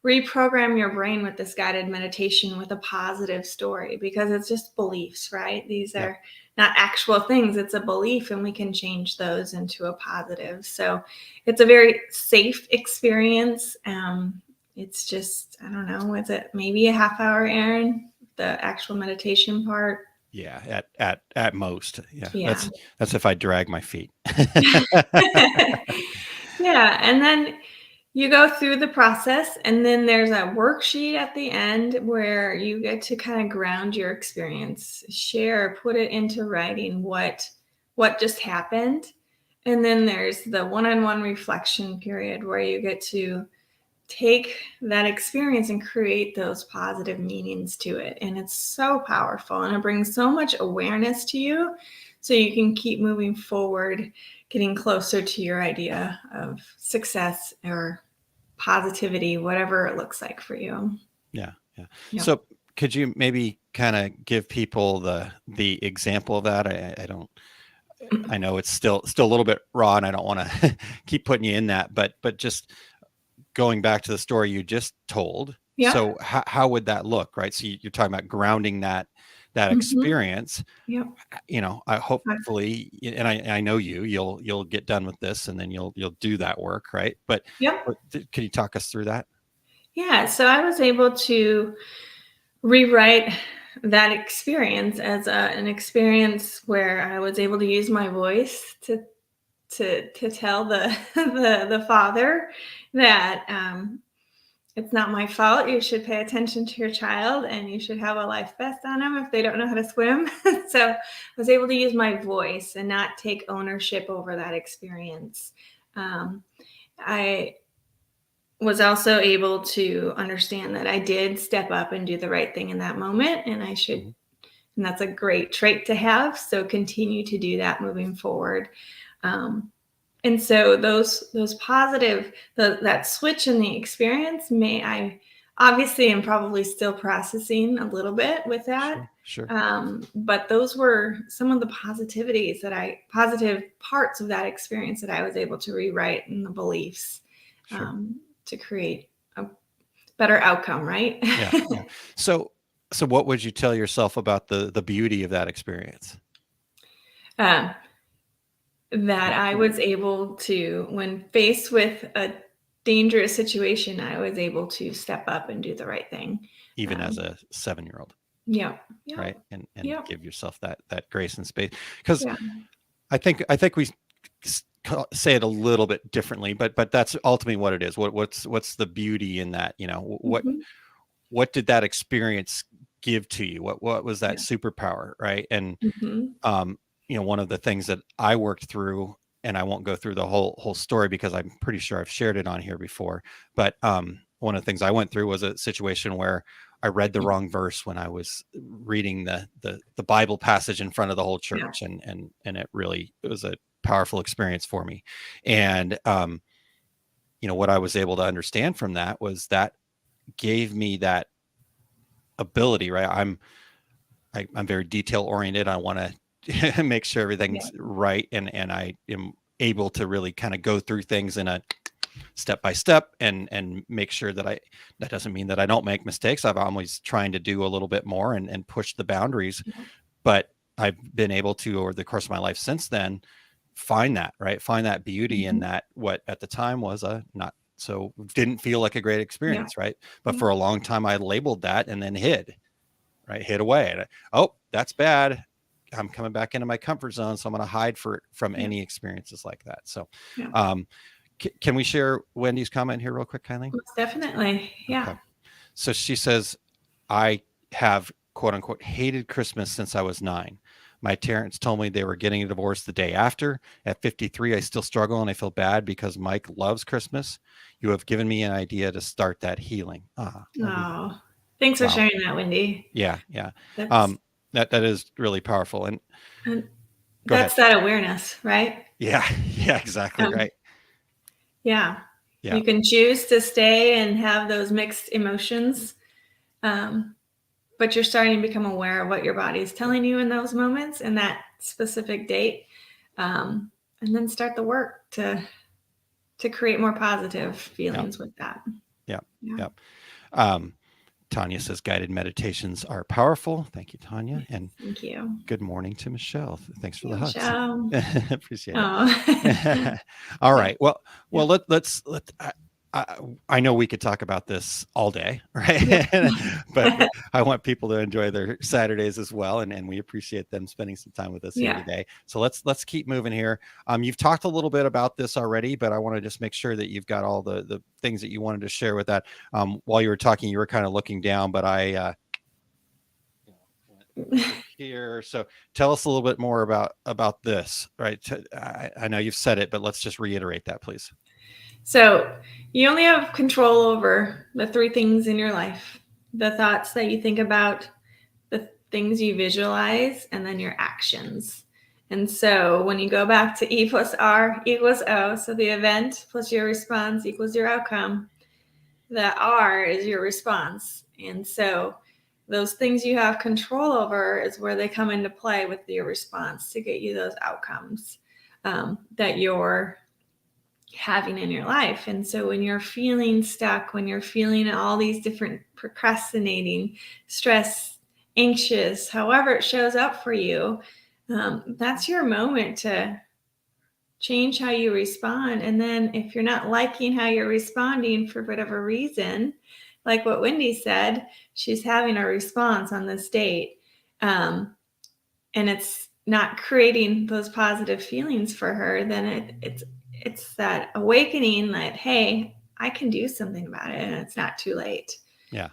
reprogram your brain with this guided meditation with a positive story, because it's just beliefs, right? These are not actual things. It's a belief, and we can change those into a positive. So it's a very safe experience. It's just, I don't know, is it maybe a half hour, Aaron, the actual meditation part? Yeah, at most. Yeah. That's if I drag my feet. Yeah. And then you go through the process, and then there's a worksheet at the end where you get to kind of ground your experience, put it into writing what just happened. And then there's the one-on-one reflection period where you get to take that experience and create those positive meanings to it. And it's so powerful, and it brings so much awareness to you, so you can keep moving forward, getting closer to your idea of success or positivity, whatever it looks like for you. Yeah. So could you maybe kind of give people the example of that? I know it's still a little bit raw, and I don't want to keep putting you in that, but just going back to the story you just told. So how would that look, right? So you're talking about grounding that experience. I hopefully, and I know you'll get done with this, and then you'll do that work, right? But can you talk us through that? Yeah, so I was able to rewrite that experience as an experience where I was able to use my voice to tell the the father that it's not my fault. You should pay attention to your child, and you should have a life vest on them if they don't know how to swim. So I was able to use my voice and not take ownership over that experience. I was also able to understand that I did step up and do the right thing in that moment, and I should, Mhm. and that's a great trait to have. So continue to do that moving forward. And so those positive, that switch in the experience, may I obviously am probably still processing a little bit with that. Sure, sure, But those were some of the positive parts of that experience that I was able to rewrite in the beliefs, sure. to create a better outcome, right? Yeah, yeah. So, so what would you tell yourself about the beauty of that experience? um, that I was able to, when faced with a dangerous situation, I was able to step up and do the right thing. Even as Um, a 7-year-old, yep, yep, right? And yep, give yourself that grace and space. Because yeah, I think we say it a little bit differently, but that's ultimately what it is. What's the beauty in that? hmm, What did that experience give to you? What was that yeah, superpower, right? And hmm, um, one of the things that I worked through, and I won't go through the whole story because I'm pretty sure I've shared it on here before. But one of the things I went through was a situation where I read the wrong verse when I was reading the Bible passage in front of the whole yeah, church, and it was a powerful experience for me. And what I was able to understand from that was that gave me that ability, right? I'm very detail oriented. I want to make sure yeah, everything's right, and I am able to really kind of go through things in a step by step and make sure that doesn't mean that I don't make mistakes. I'm always trying to do a little bit more and push the boundaries, yeah, but I've been able to, over the course of my life since then, find that beauty in hmm, that, what at the time was a not so didn't feel like a great yeah, experience, right? But yeah, for a long time I labeled that and then hid away. And oh, that's bad. I'm coming back into my comfort zone, so I'm going to hide from yeah, any experiences like that. So, yeah. um, can we share Wendy's comment here real quick, kindly? Most definitely, yeah. Okay. So she says, I have quote unquote hated Christmas since I was 9. My parents told me they were getting a divorce the day after. At 53, I still struggle and I feel bad because Mike loves Christmas. You have given me an idea to start that healing. Ah, Wendy. Oh, thanks for Wow. sharing that, Wendy. Yeah. Yeah. That's Um, that is really powerful. And and go ahead. that's that awareness, right? Yeah. Yeah, exactly. Um, Right. yeah, Yeah. you can choose to stay and have those mixed emotions. Um, but you're starting to become aware of what your body is telling you in those moments and that specific date, um, and then start the work to create more positive Yeah. feelings with that. Yeah. Yeah. Yeah. Um, Tanya says guided meditations are powerful. Thank you, Tanya. Yes, And thank you. good morning to Michelle. Thanks for Hey, the hugs. Michelle. Appreciate Oh, it. All yeah, right. Well, yeah, let I know we could talk about this all day, yeah. right? but I want people to enjoy their Saturdays as well, and we appreciate them spending some time with us here Yeah. today. So let's keep moving here. You've talked a little bit about this already, but I want to just make sure that you've got all the things that you wanted to share with that. While you were talking, you were kind of looking down, but I went over here. So tell us a little bit more about this, right? I know you've said it, but let's just reiterate that, please. So you only have control over the three things in your life: the thoughts that you think about, the things you visualize, and then your actions. And so when you go back to E plus R equals O, so the event plus your response equals your outcome, the R is your response. And so those things you have control over is where they come into play with your response to get you those outcomes, that you're having in your life. And so when you're feeling stuck, when you're feeling all these different procrastinating, stress, anxious, however it shows up for you, that's your moment to change how you respond. And then if you're not liking how you're responding for whatever reason, like what Wendy said, she's having a response on this date, and it's not creating those positive feelings for her, then it's that awakening that, hey, I can do something about it, and it's not too late. Yeah.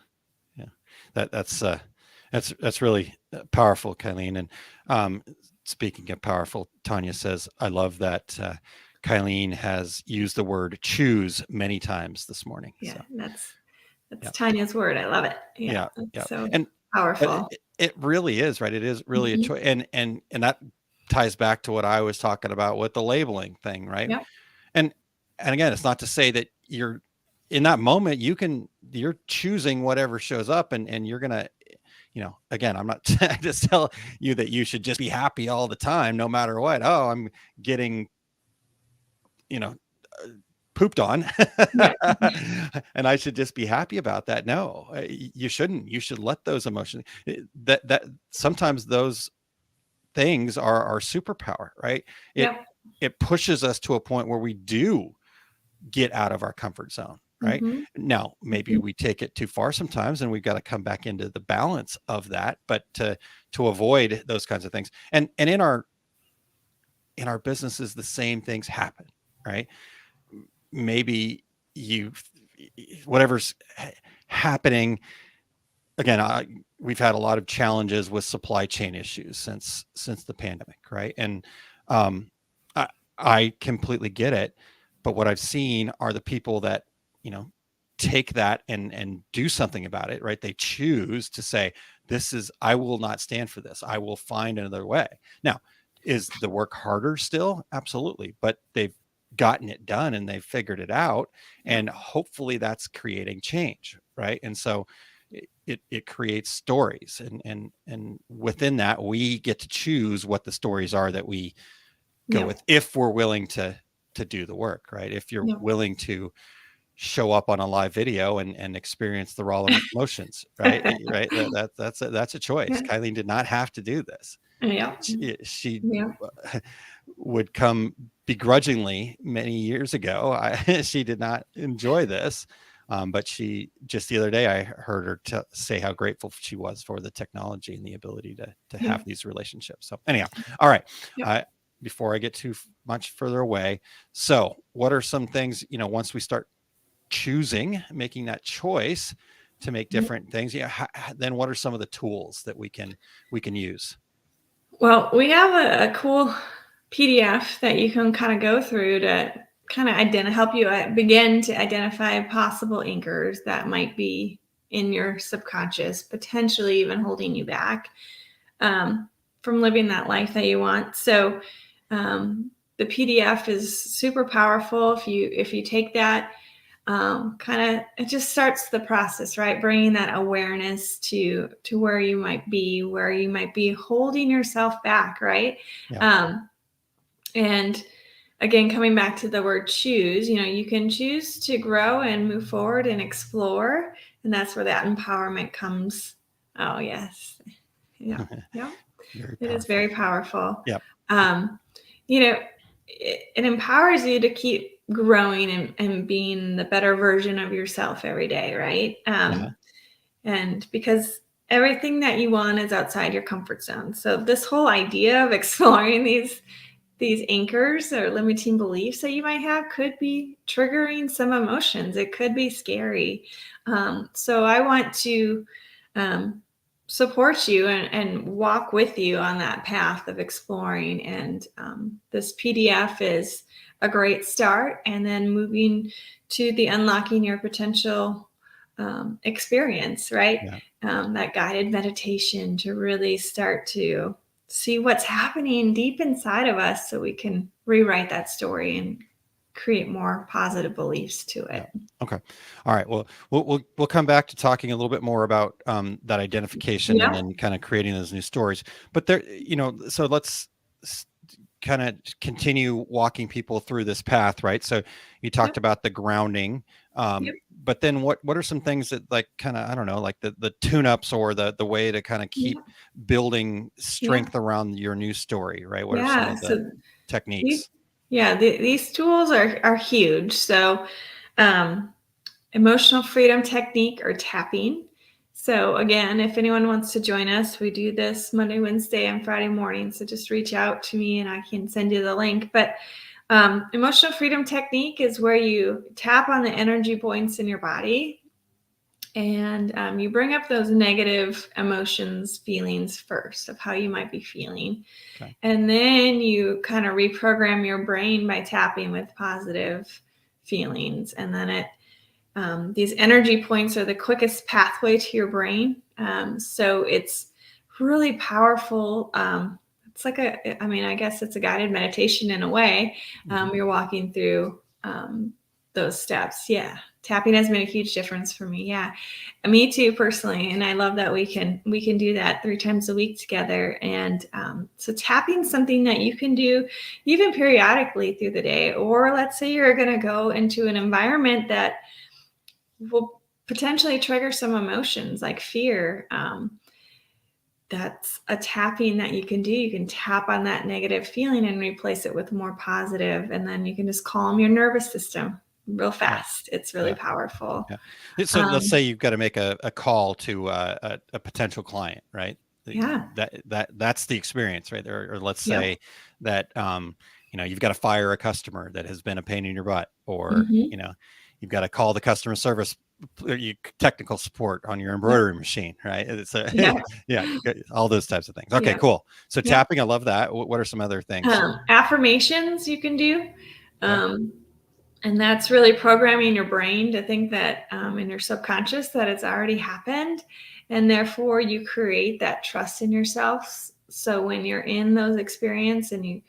Yeah. That's really powerful, Kylene. And speaking of powerful, Tanya says, I love that Kylene has used the word choose many times this morning. Yeah, So, that's yeah. Tanya's word. I love it. Yeah. It's Yeah. so And powerful. it really is, right? It is really a Mhm. choice. And that ties back to what I was talking about with the labeling thing, right? Yep. And again, it's not to say that you're in that moment, you're choosing whatever shows up, and you're gonna, again, I'm not trying to tell you that you should just be happy all the time, no matter what. Oh, I'm getting, you know, pooped on Yeah. and I should just be happy about that. No, you shouldn't. You should let those emotions, that sometimes those things are our superpower, right? It Yep. it pushes us to a point where we do get out of our comfort zone, right? Mm-hmm. Now, maybe we take it too far sometimes, and we've got to come back into the balance of that, but to avoid those kinds of things. And in our businesses, the same things happen, right? Maybe you whatever's happening, again, we've had a lot of challenges with supply chain issues since the pandemic, right? And um, I completely get it, but what I've seen are the people that, take that and do something about it, right? They choose to say, I will not stand for this. I will find another way. Now, is the work harder still? Absolutely, but they've gotten it done and they've figured it out, and hopefully that's creating change, right? And so it creates stories, and within that we get to choose what the stories are that we go Yep. with, if we're willing to do the work, right? If you're Yep. willing to show up on a live video and experience the raw emotions, right? Right. That's a choice. Yeah. Kylene did not have to do this. Yep. She Yeah. would come begrudgingly many years ago. She did not enjoy this. But she just the other day, I heard her say how grateful she was for the technology and the ability to Yeah. have these relationships. So anyhow, all right. Yep. Before I get too much further away, so what are some things, once we start making that choice to make different things, then what are some of the tools that we can use? Well, we have a cool PDF that you can kind of go through to kind of help you begin to identify possible anchors that might be in your subconscious, potentially even holding you back from living that life that you want. So the PDF is super powerful. If you take that, it just starts the process, right? Bringing that awareness to where you might be holding yourself back, right? Yeah. And again, coming back to the word choose, you can choose to grow and move forward and explore, and that's where that empowerment comes. Oh yes, yeah, yeah. It is very powerful. Yep. It empowers you to keep growing and being the better version of yourself every day, right? And because everything that you want is outside your comfort zone. So this whole idea of exploring these anchors or limiting beliefs that you might have could be triggering some emotions. It could be scary. So I want to support you and walk with you on that path of exploring. And this PDF is a great start. And then moving to the unlocking your potential experience, right? Yeah. That guided meditation to really start to see what's happening deep inside of us so we can rewrite that story and create more positive beliefs to it. Yeah. Okay. All right. Well, we'll come back to talking a little bit more about that identification and then kind of creating those new stories. But there, so let's kind of continue walking people through this path, right? So you talked about the grounding, but then what are some things that, like, kind of, I don't know, like the tune-ups or the way to kind of keep building strength around your new story, right? What are some of the techniques? These tools are huge. So emotional freedom technique or tapping. So again, if anyone wants to join us, we do this Monday, Wednesday, and Friday morning. So just reach out to me and I can send you the link. But emotional freedom technique is where you tap on the energy points in your body and you bring up those negative emotions, feelings first of how you might be feeling. Okay. And then you kind of reprogram your brain by tapping with positive feelings. And then these energy points are the quickest pathway to your brain. So it's really powerful. It's like I guess it's a guided meditation in a way. You're walking through those steps. Yeah. Tapping has made a huge difference for me. Yeah. Me too, personally. And I love that we can do that 3 times a week together. And so tapping something that you can do even periodically through the day, or let's say you're going to go into an environment that will potentially trigger some emotions like fear. That's a tapping that you can do. You can tap on that negative feeling and replace it with more positive, and then you can just calm your nervous system real fast. It's really powerful. Yeah. So let's say you've got to make a call to a potential client, right? Yeah. That's the experience right there. Or let's say that you've got to fire a customer that has been a pain in your butt, or you've got to call the customer service technical support on your embroidery machine, right? It's all those types of things. Okay, cool. So tapping, I love that. What are some other things? Affirmations you can do. And that's really programming your brain to think that in your subconscious that it's already happened. And therefore you create that trust in yourself. So when you're in those experiences and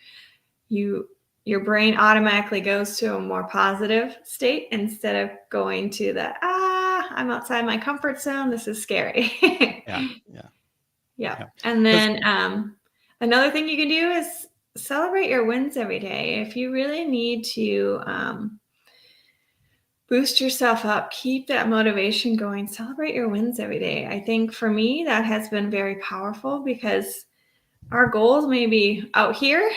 your brain automatically goes to a more positive state instead of going to the, I'm outside my comfort zone. This is scary. Yeah. And then another thing you can do is celebrate your wins every day. If you really need to boost yourself up, keep that motivation going, celebrate your wins every day. I think for me, that has been very powerful because our goals may be out here.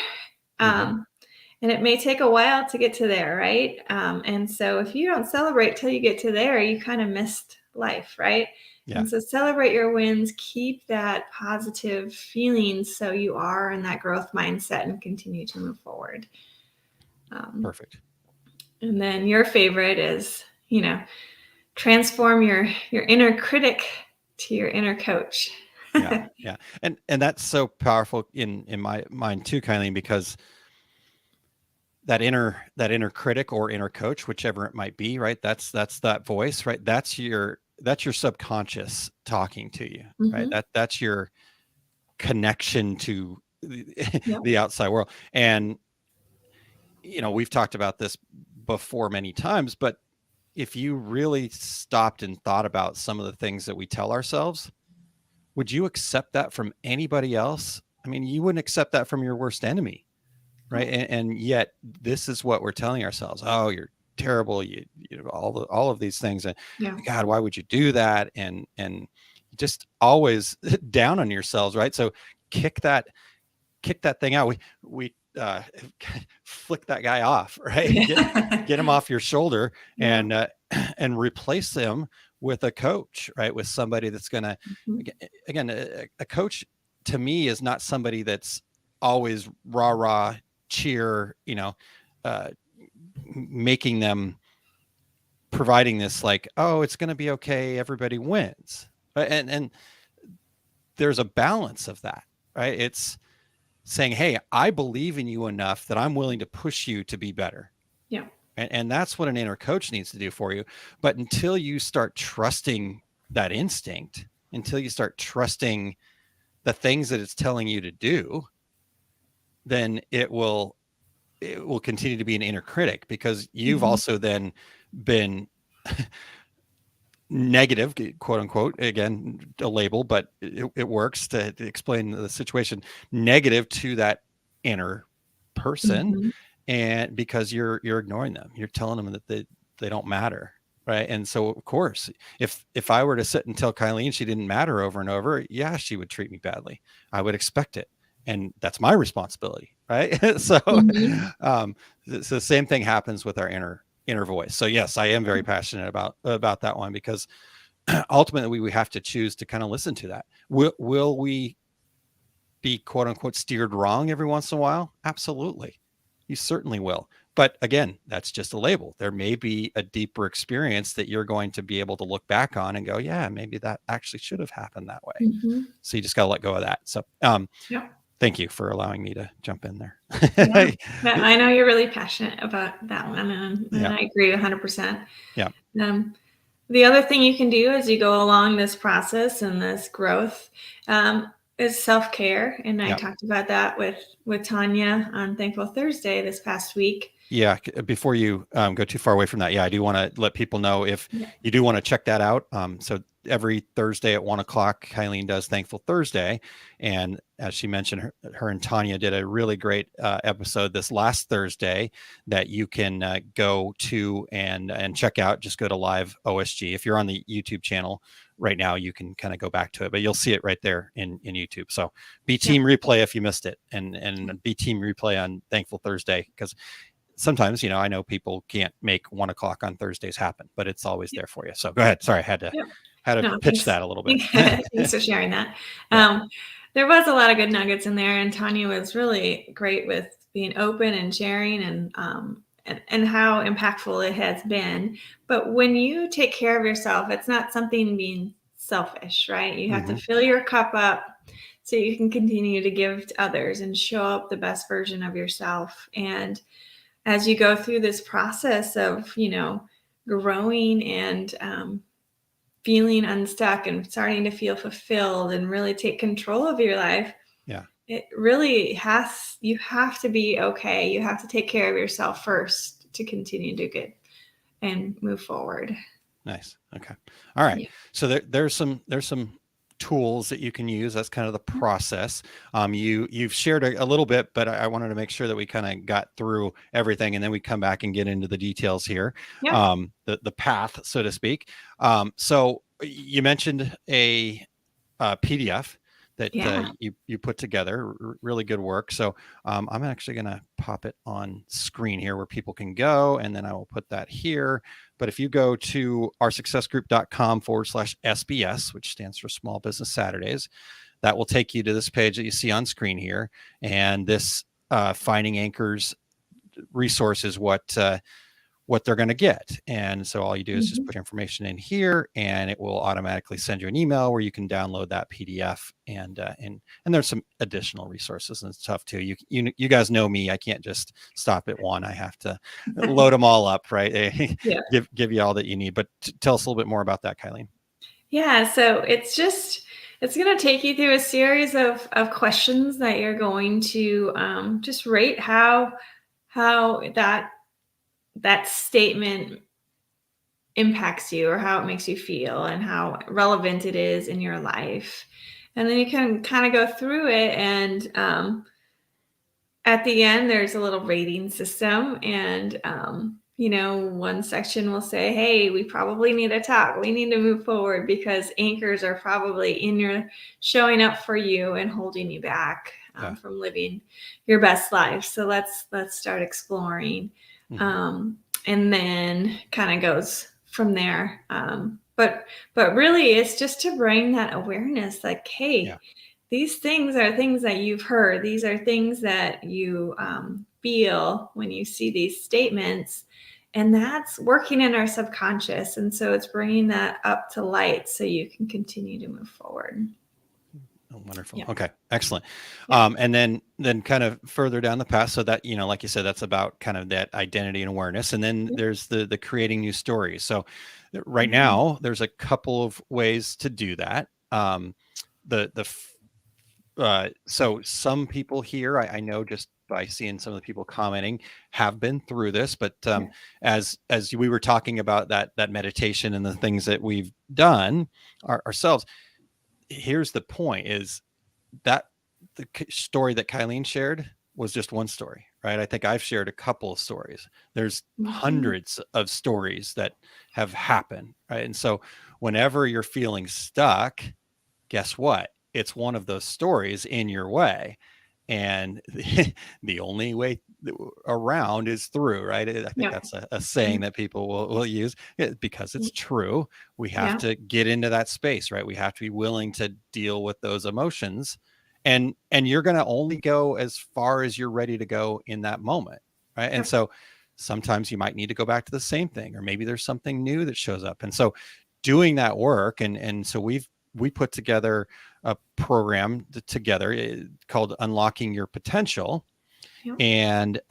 And it may take a while to get to there, right? And so if you don't celebrate till you get to there, you kind of missed life, right? Yeah. And so celebrate your wins, keep that positive feeling so you are in that growth mindset and continue to move forward. Perfect. And then your favorite is, transform your inner critic to your inner coach. Yeah. And that's so powerful in my mind too, Kylene, because that inner critic or inner coach, whichever it might be, right? That's that voice, right? That's your subconscious talking to you, right? That's your connection to the outside world. And we've talked about this before many times, but if you really stopped and thought about some of the things that we tell ourselves, would you accept that from anybody else? I mean, you wouldn't accept that from your worst enemy. Right. And yet this is what we're telling ourselves. Oh, you're terrible. You all of these things. And God, why would you do that? And just always down on yourselves. Right. So kick that thing out. We flick that guy off, right? Get him off your shoulder and replace him with a coach, right? With somebody that's going to, again, a coach to me is not somebody that's always rah, cheer, making them, providing this like, oh, it's going to be okay, everybody wins. And there's a balance of that, right? It's saying, hey, I believe in you enough that I'm willing to push you to be better. Yeah. And that's what an inner coach needs to do for you. But until you start trusting that instinct, until you start trusting the things that it's telling you to do, then it will continue to be an inner critic, because you've also then been negative, quote unquote, again, a label, but it works to explain the situation, negative to that inner person. And because you're ignoring them, you're telling them that they don't matter. Right. And so of course, if I were to sit and tell Kylene she didn't matter over and over, yeah, she would treat me badly. I would expect it. And that's my responsibility. Right. So, so the same thing happens with our inner inner voice. So yes, I am very passionate about that one, because ultimately we have to choose to kind of listen to that. Will we be quote unquote steered wrong every once in a while? Absolutely. You certainly will. But again, that's just a label. There may be a deeper experience that you're going to be able to look back on and go, yeah, maybe that actually should have happened that way. Mm-hmm. So you just got to let go of that. So Yep. thank you for allowing me to jump in there. Yeah. I know you're really passionate about that one, and Yeah. I agree 100%. Yeah. The other thing you can do as you go along this process and this growth is self-care. And I Yeah. talked about that with Tanya on Thankful Thursday this past week. Yeah. Before you go too far away from that, yeah, I do want to let people know if Yeah. you do want to check that out. So every Thursday at 1:00, Kylene does Thankful Thursday. And as she mentioned, her and Tanya did a really great episode this last Thursday that you can go to and check out. Just go to Live OSG. If you're on the YouTube channel right now, you can kind of go back to it, but you'll see it right there in YouTube. So be team replay if you missed it, and be team replay on Thankful Thursday, because sometimes, I know people can't make 1:00 on Thursdays happen, but it's always there for you. So go ahead. Sorry, I had to pitch thanks. that a little bit. Thanks for sharing that. There was a lot of good nuggets in there, and Tanya was really great with being open and sharing, and how impactful it has been. But when you take care of yourself, it's not something being selfish, right? You have to fill your cup up so you can continue to give to others and show up the best version of yourself. And as you go through this process of, growing and feeling unstuck and starting to feel fulfilled and really take control of your life, it really you have to be okay. You have to take care of yourself first to continue to get and move forward. Nice. Okay. All right. Yeah. So there's some tools that you can use. That's kind of the process. You've shared a little bit, but I wanted to make sure that we kind of got through everything, and then we come back and get into the details here. Yeah. The path, so to speak. So you mentioned a PDF that you put together. Really good work. So I'm actually going to pop it on screen here where people can go, and then I will put that here. But if you go to oursuccessgroup.com/SBS, which stands for Small Business Saturdays, that will take you to this page that you see on screen here. And this Finding Anchors resource is what they're going to get. And so all you do is just put information in here, and it will automatically send you an email where you can download that PDF. And there's some additional resources and stuff too. You guys know me. I can't just stop at one. I have to load them all up, right? Give you all that you need. But tell us a little bit more about that, Kylene. Yeah. So it's going to take you through a series of questions that you're going to just rate how that statement impacts you, or how it makes you feel, and how relevant it is in your life. And then you can kind of go through it, and at the end there's a little rating system, and one section will say, hey, we probably need to talk, we need to move forward, because anchors are probably showing up for you and holding you back from living your best life. So let's start exploring. And then kind of goes from there. But really it's just to bring that awareness, like, hey, these things are things that you've heard. These are things that you feel when you see these statements, and that's working in our subconscious. And so it's bringing that up to light so you can continue to move forward. Oh, wonderful. Yeah. Okay. Excellent. Yeah. And then kind of further down the path. So that, like you said, that's about kind of that identity and awareness. And then there's the creating new stories. So right now there's a couple of ways to do that. So some people here, I know just by seeing some of the people commenting, have been through this, but as we were talking about that meditation and the things that we've done ourselves, here's the point, is that the story that Kylene shared was just one story, right? I think I've shared a couple of stories. There's hundreds of stories that have happened, right? And so whenever you're feeling stuck, guess what? It's one of those stories in your way. and the only way around is through, right? I think Yep. that's a saying that people will use because it's true. We have Yeah. to get into that space, right? We have to be willing to deal with those emotions, and you're going to only go as far as you're ready to go in that moment, right? And Yep. so sometimes you might need to go back to the same thing, or maybe there's something new that shows up. And so doing that work, and so we put together a program together called Unlocking Your Potential. Yep. And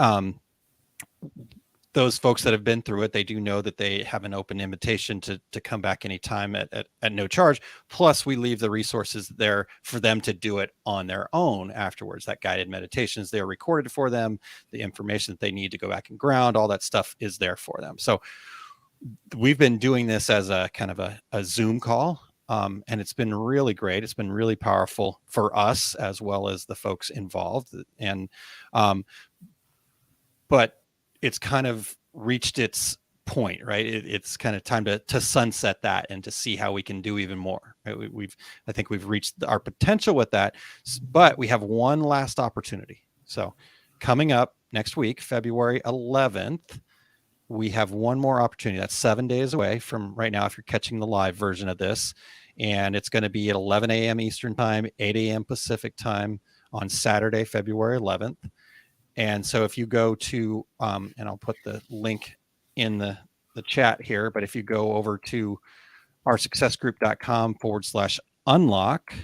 those folks that have been through it, they do know that they have an open invitation to come back anytime at no charge. Plus, we leave the resources there for them to do it on their own afterwards. That guided meditations, they're recorded for them. The information that they need to go back and ground, all that stuff is there for them. So we've been doing this as a kind of a Zoom call. And it's been really great. It's been really powerful for us as well as the folks involved. And, but it's kind of reached its point, right? It's kind of time to sunset that and to see how we can do even more. Right? I think we've reached our potential with that, but we have one last opportunity. So coming up next week, February 11th, we have one more opportunity. That's 7 days away from right now, if you're catching the live version of this. And it's going to be at 11 a.m. Eastern time, 8 a.m. Pacific time on Saturday, February 11th. And so if you go to, and I'll put the link in the chat here, but if you go over to oursuccessgroup.com/unlock,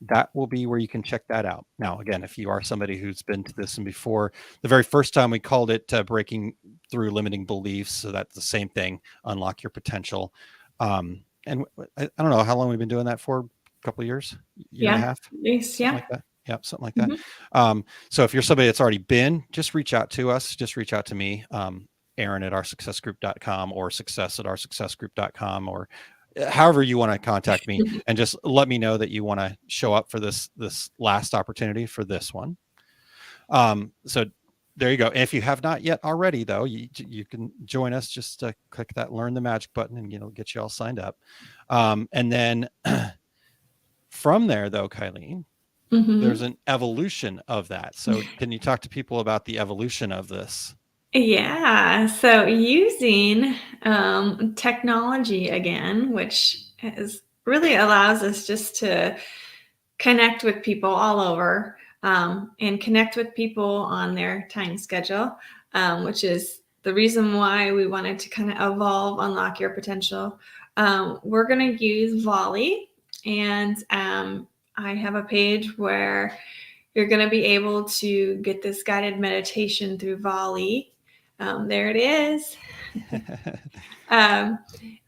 that will be where you can check that out. Now, again, if you are somebody who's been to this and before, the very first time we called it Breaking Through Limiting Beliefs. So that's the same thing, Unlock Your Potential. And I don't know how long we've been doing that for, a couple of years, year and a half, At least, something yeah. like that. Yeah, something like that. So if you're somebody that's already been, just reach out to us. Just reach out to me, Aaron at oursuccessgroup.com or success at oursuccessgroup.com, or however you want to contact me, and just let me know that you want to show up for this last opportunity for this one. So there you go. And if you have not yet already, though, you can join us. Just click that Learn the Magic button, and it'll get you all signed up. And then from there, though, Kylene, there's an evolution of that. So can you talk to people about the evolution of this? Yeah. So using technology again, which really allows us just to connect with people all over, and connect with people on their time schedule, which is the reason why we wanted to kind of evolve Unlock Your Potential. We're going to use Volley, and I have a page where you're going to be able to get this guided meditation through Volley. There it is.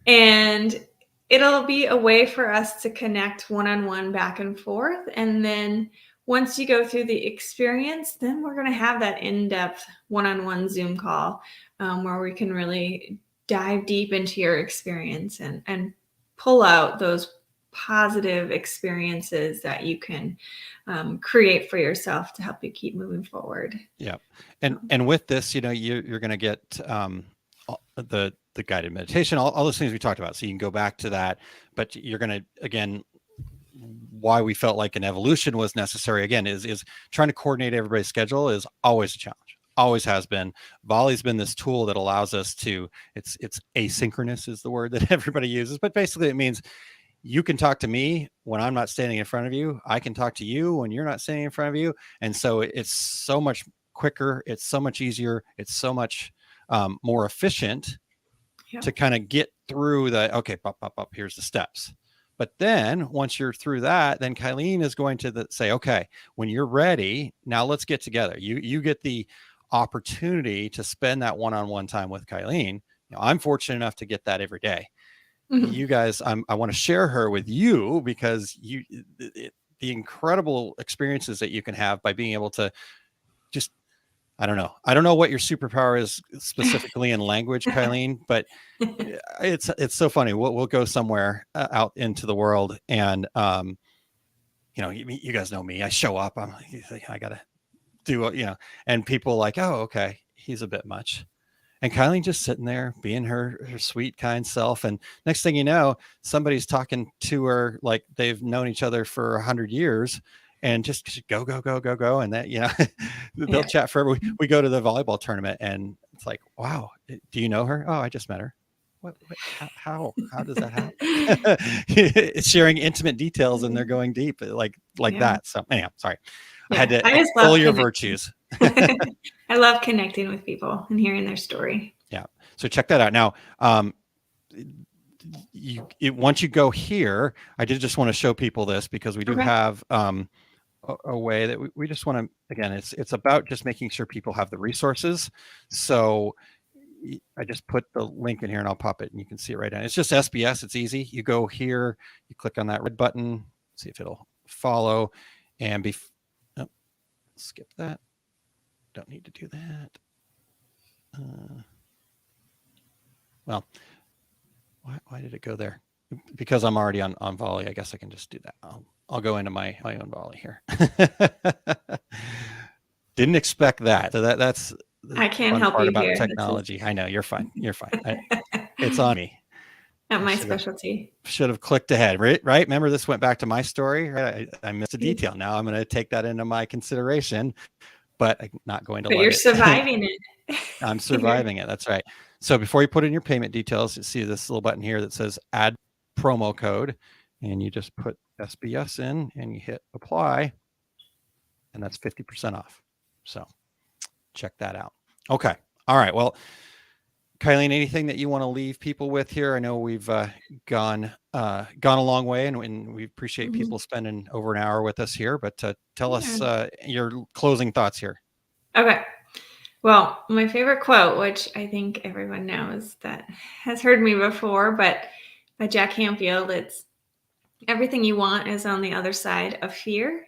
And it'll be a way for us to connect one-on-one back and forth. And then once you go through the experience, then we're going to have that in-depth one-on-one Zoom call, where we can really dive deep into your experience and pull out those positive experiences that you can create for yourself to help you keep moving forward. Yeah. And with this, you're going to get the guided meditation, all those things we talked about. So you can go back to that, but you're going to, again, why we felt like an evolution was necessary, again, is trying to coordinate everybody's schedule is always a challenge. Always has been. Volley's been this tool that allows us to, it's asynchronous is the word that everybody uses, but basically it means you can talk to me when I'm not standing in front of you. I can talk to you when you're not standing in front of you. And so it's so much quicker. It's so much easier. It's so much more efficient to kind of get through the, okay, pop, here's the steps. But then once you're through that, then Kylene is going to say, okay, when you're ready, now let's get together. You get the opportunity to spend that one-on-one time with Kylene. I'm fortunate enough to get that every day. You guys, I want to share her with you because the incredible experiences that you can have by being able to just, I don't know what your superpower is specifically in language, Kylene, but it's so funny. We'll go somewhere out into the world, and you guys know me. I show up. I'm like, I gotta do and people like, oh, okay, he's a bit much. And Kylene just sitting there being her sweet, kind self. And next thing you know, somebody's talking to her like they've known each other for 100 years. and just go, go, go, go, go. And that, they'll Yeah. chat forever. We go to the volleyball tournament and it's like, wow, do you know her? Oh, I just met her. What how does that happen? It's sharing intimate details and they're going deep like Yeah. that. So anyhow, sorry. I Yeah. had to I just extol love your connecting. virtues. I love connecting with people and hearing their story. Yeah. So check that out. Now, once you go here, I did just want to show people this because we do Okay. have a way that we just want to, again, it's about just making sure people have the resources. So I just put the link in here and I'll pop it and you can see it right now. It's just SBS. It's easy. You go here, you click on that red button, see if it'll follow, and skip that. Don't need to do that. Well, why did it go there? Because I'm already on volley. I guess I can just do that. I'll go into my own volley here. Didn't expect that. So that's the I can't fun help part you about here. technology. I know you're fine. You're fine. It's on me. Not my specialty. Should have clicked ahead, right? Remember, this went back to my story. Right? I missed a detail. Now I'm going to take that into my consideration, but I'm not going to. But you're surviving it. I'm surviving it. That's right. So before you put in your payment details, you see this little button here that says add promo code, and you just put SBS in and you hit apply, and that's 50% off. So check that out. Okay. All right. Well, Kylene, anything that you want to leave people with here? I know we've gone a long way, and we appreciate people spending over an hour with us here. But tell us your closing thoughts here. Okay. Well, my favorite quote, which I think everyone knows that has heard me before, but by Jack Canfield, it's everything you want is on the other side of fear.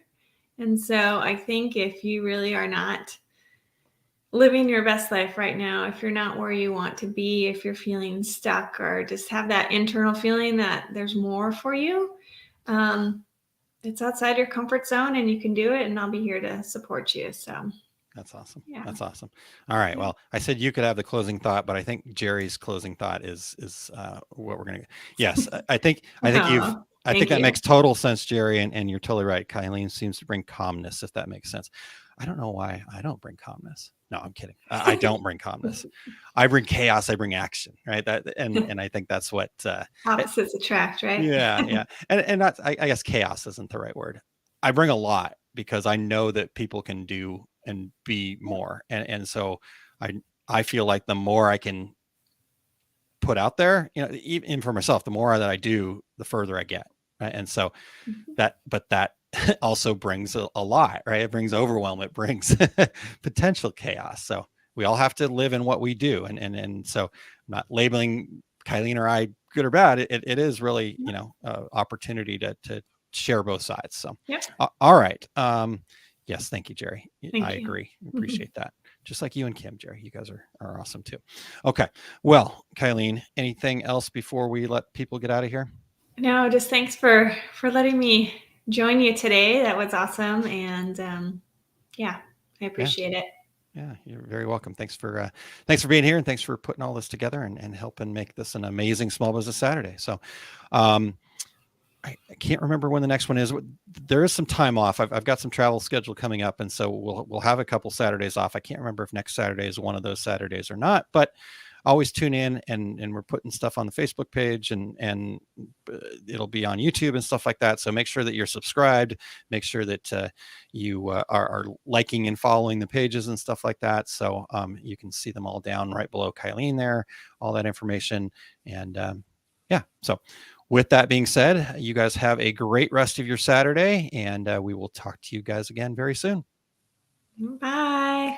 And so I think if you really are not living your best life right now, if you're not where you want to be, if you're feeling stuck or just have that internal feeling that there's more for you, it's outside your comfort zone and you can do it, and I'll be here to support you. So that's awesome. Yeah. That's awesome. All right. Well, I said you could have the closing thought, but I think Jerry's closing thought is what we're going to. Yes, I think that makes total sense, Jerry, and you're totally right. Kylene seems to bring calmness, if that makes sense. I don't know why I don't bring calmness. No, I'm kidding. I don't bring calmness. I bring chaos. I bring action, right? And I think that's what opposites attract, right? Yeah. And that's, I guess chaos isn't the right word. I bring a lot because I know that people can do and be more. And so I feel like the more I can put out there, even for myself, the more that I do, the further I get. Right. And so that also brings a lot, right? It brings overwhelm. It brings potential chaos. So we all have to live in what we do. And so I'm not labeling Kylene or I good or bad. It is really, opportunity to share both sides. So, all right. Yes. Thank you, Jerry. I agree. Appreciate that. Just like you and Kim, Jerry, you guys are awesome too. Okay. Well, Kylene, anything else before we let people get out of here? No, just thanks for letting me join you today. That was awesome. And I appreciate it. Yeah, you're very welcome. Thanks for being here, and thanks for putting all this together and helping make this an amazing Small Business Saturday. So, I can't remember when the next one is. There is some time off. I've got some travel schedule coming up, and so we'll have a couple Saturdays off. I can't remember if next Saturday is one of those Saturdays or not, but always tune in, and we're putting stuff on the Facebook page, and it'll be on YouTube and stuff like that. So make sure that you're subscribed. Make sure that you are liking and following the pages and stuff like that. So you can see them all down right below Kylene there, all that information. And so with that being said, you guys have a great rest of your Saturday, and we will talk to you guys again very soon. Bye.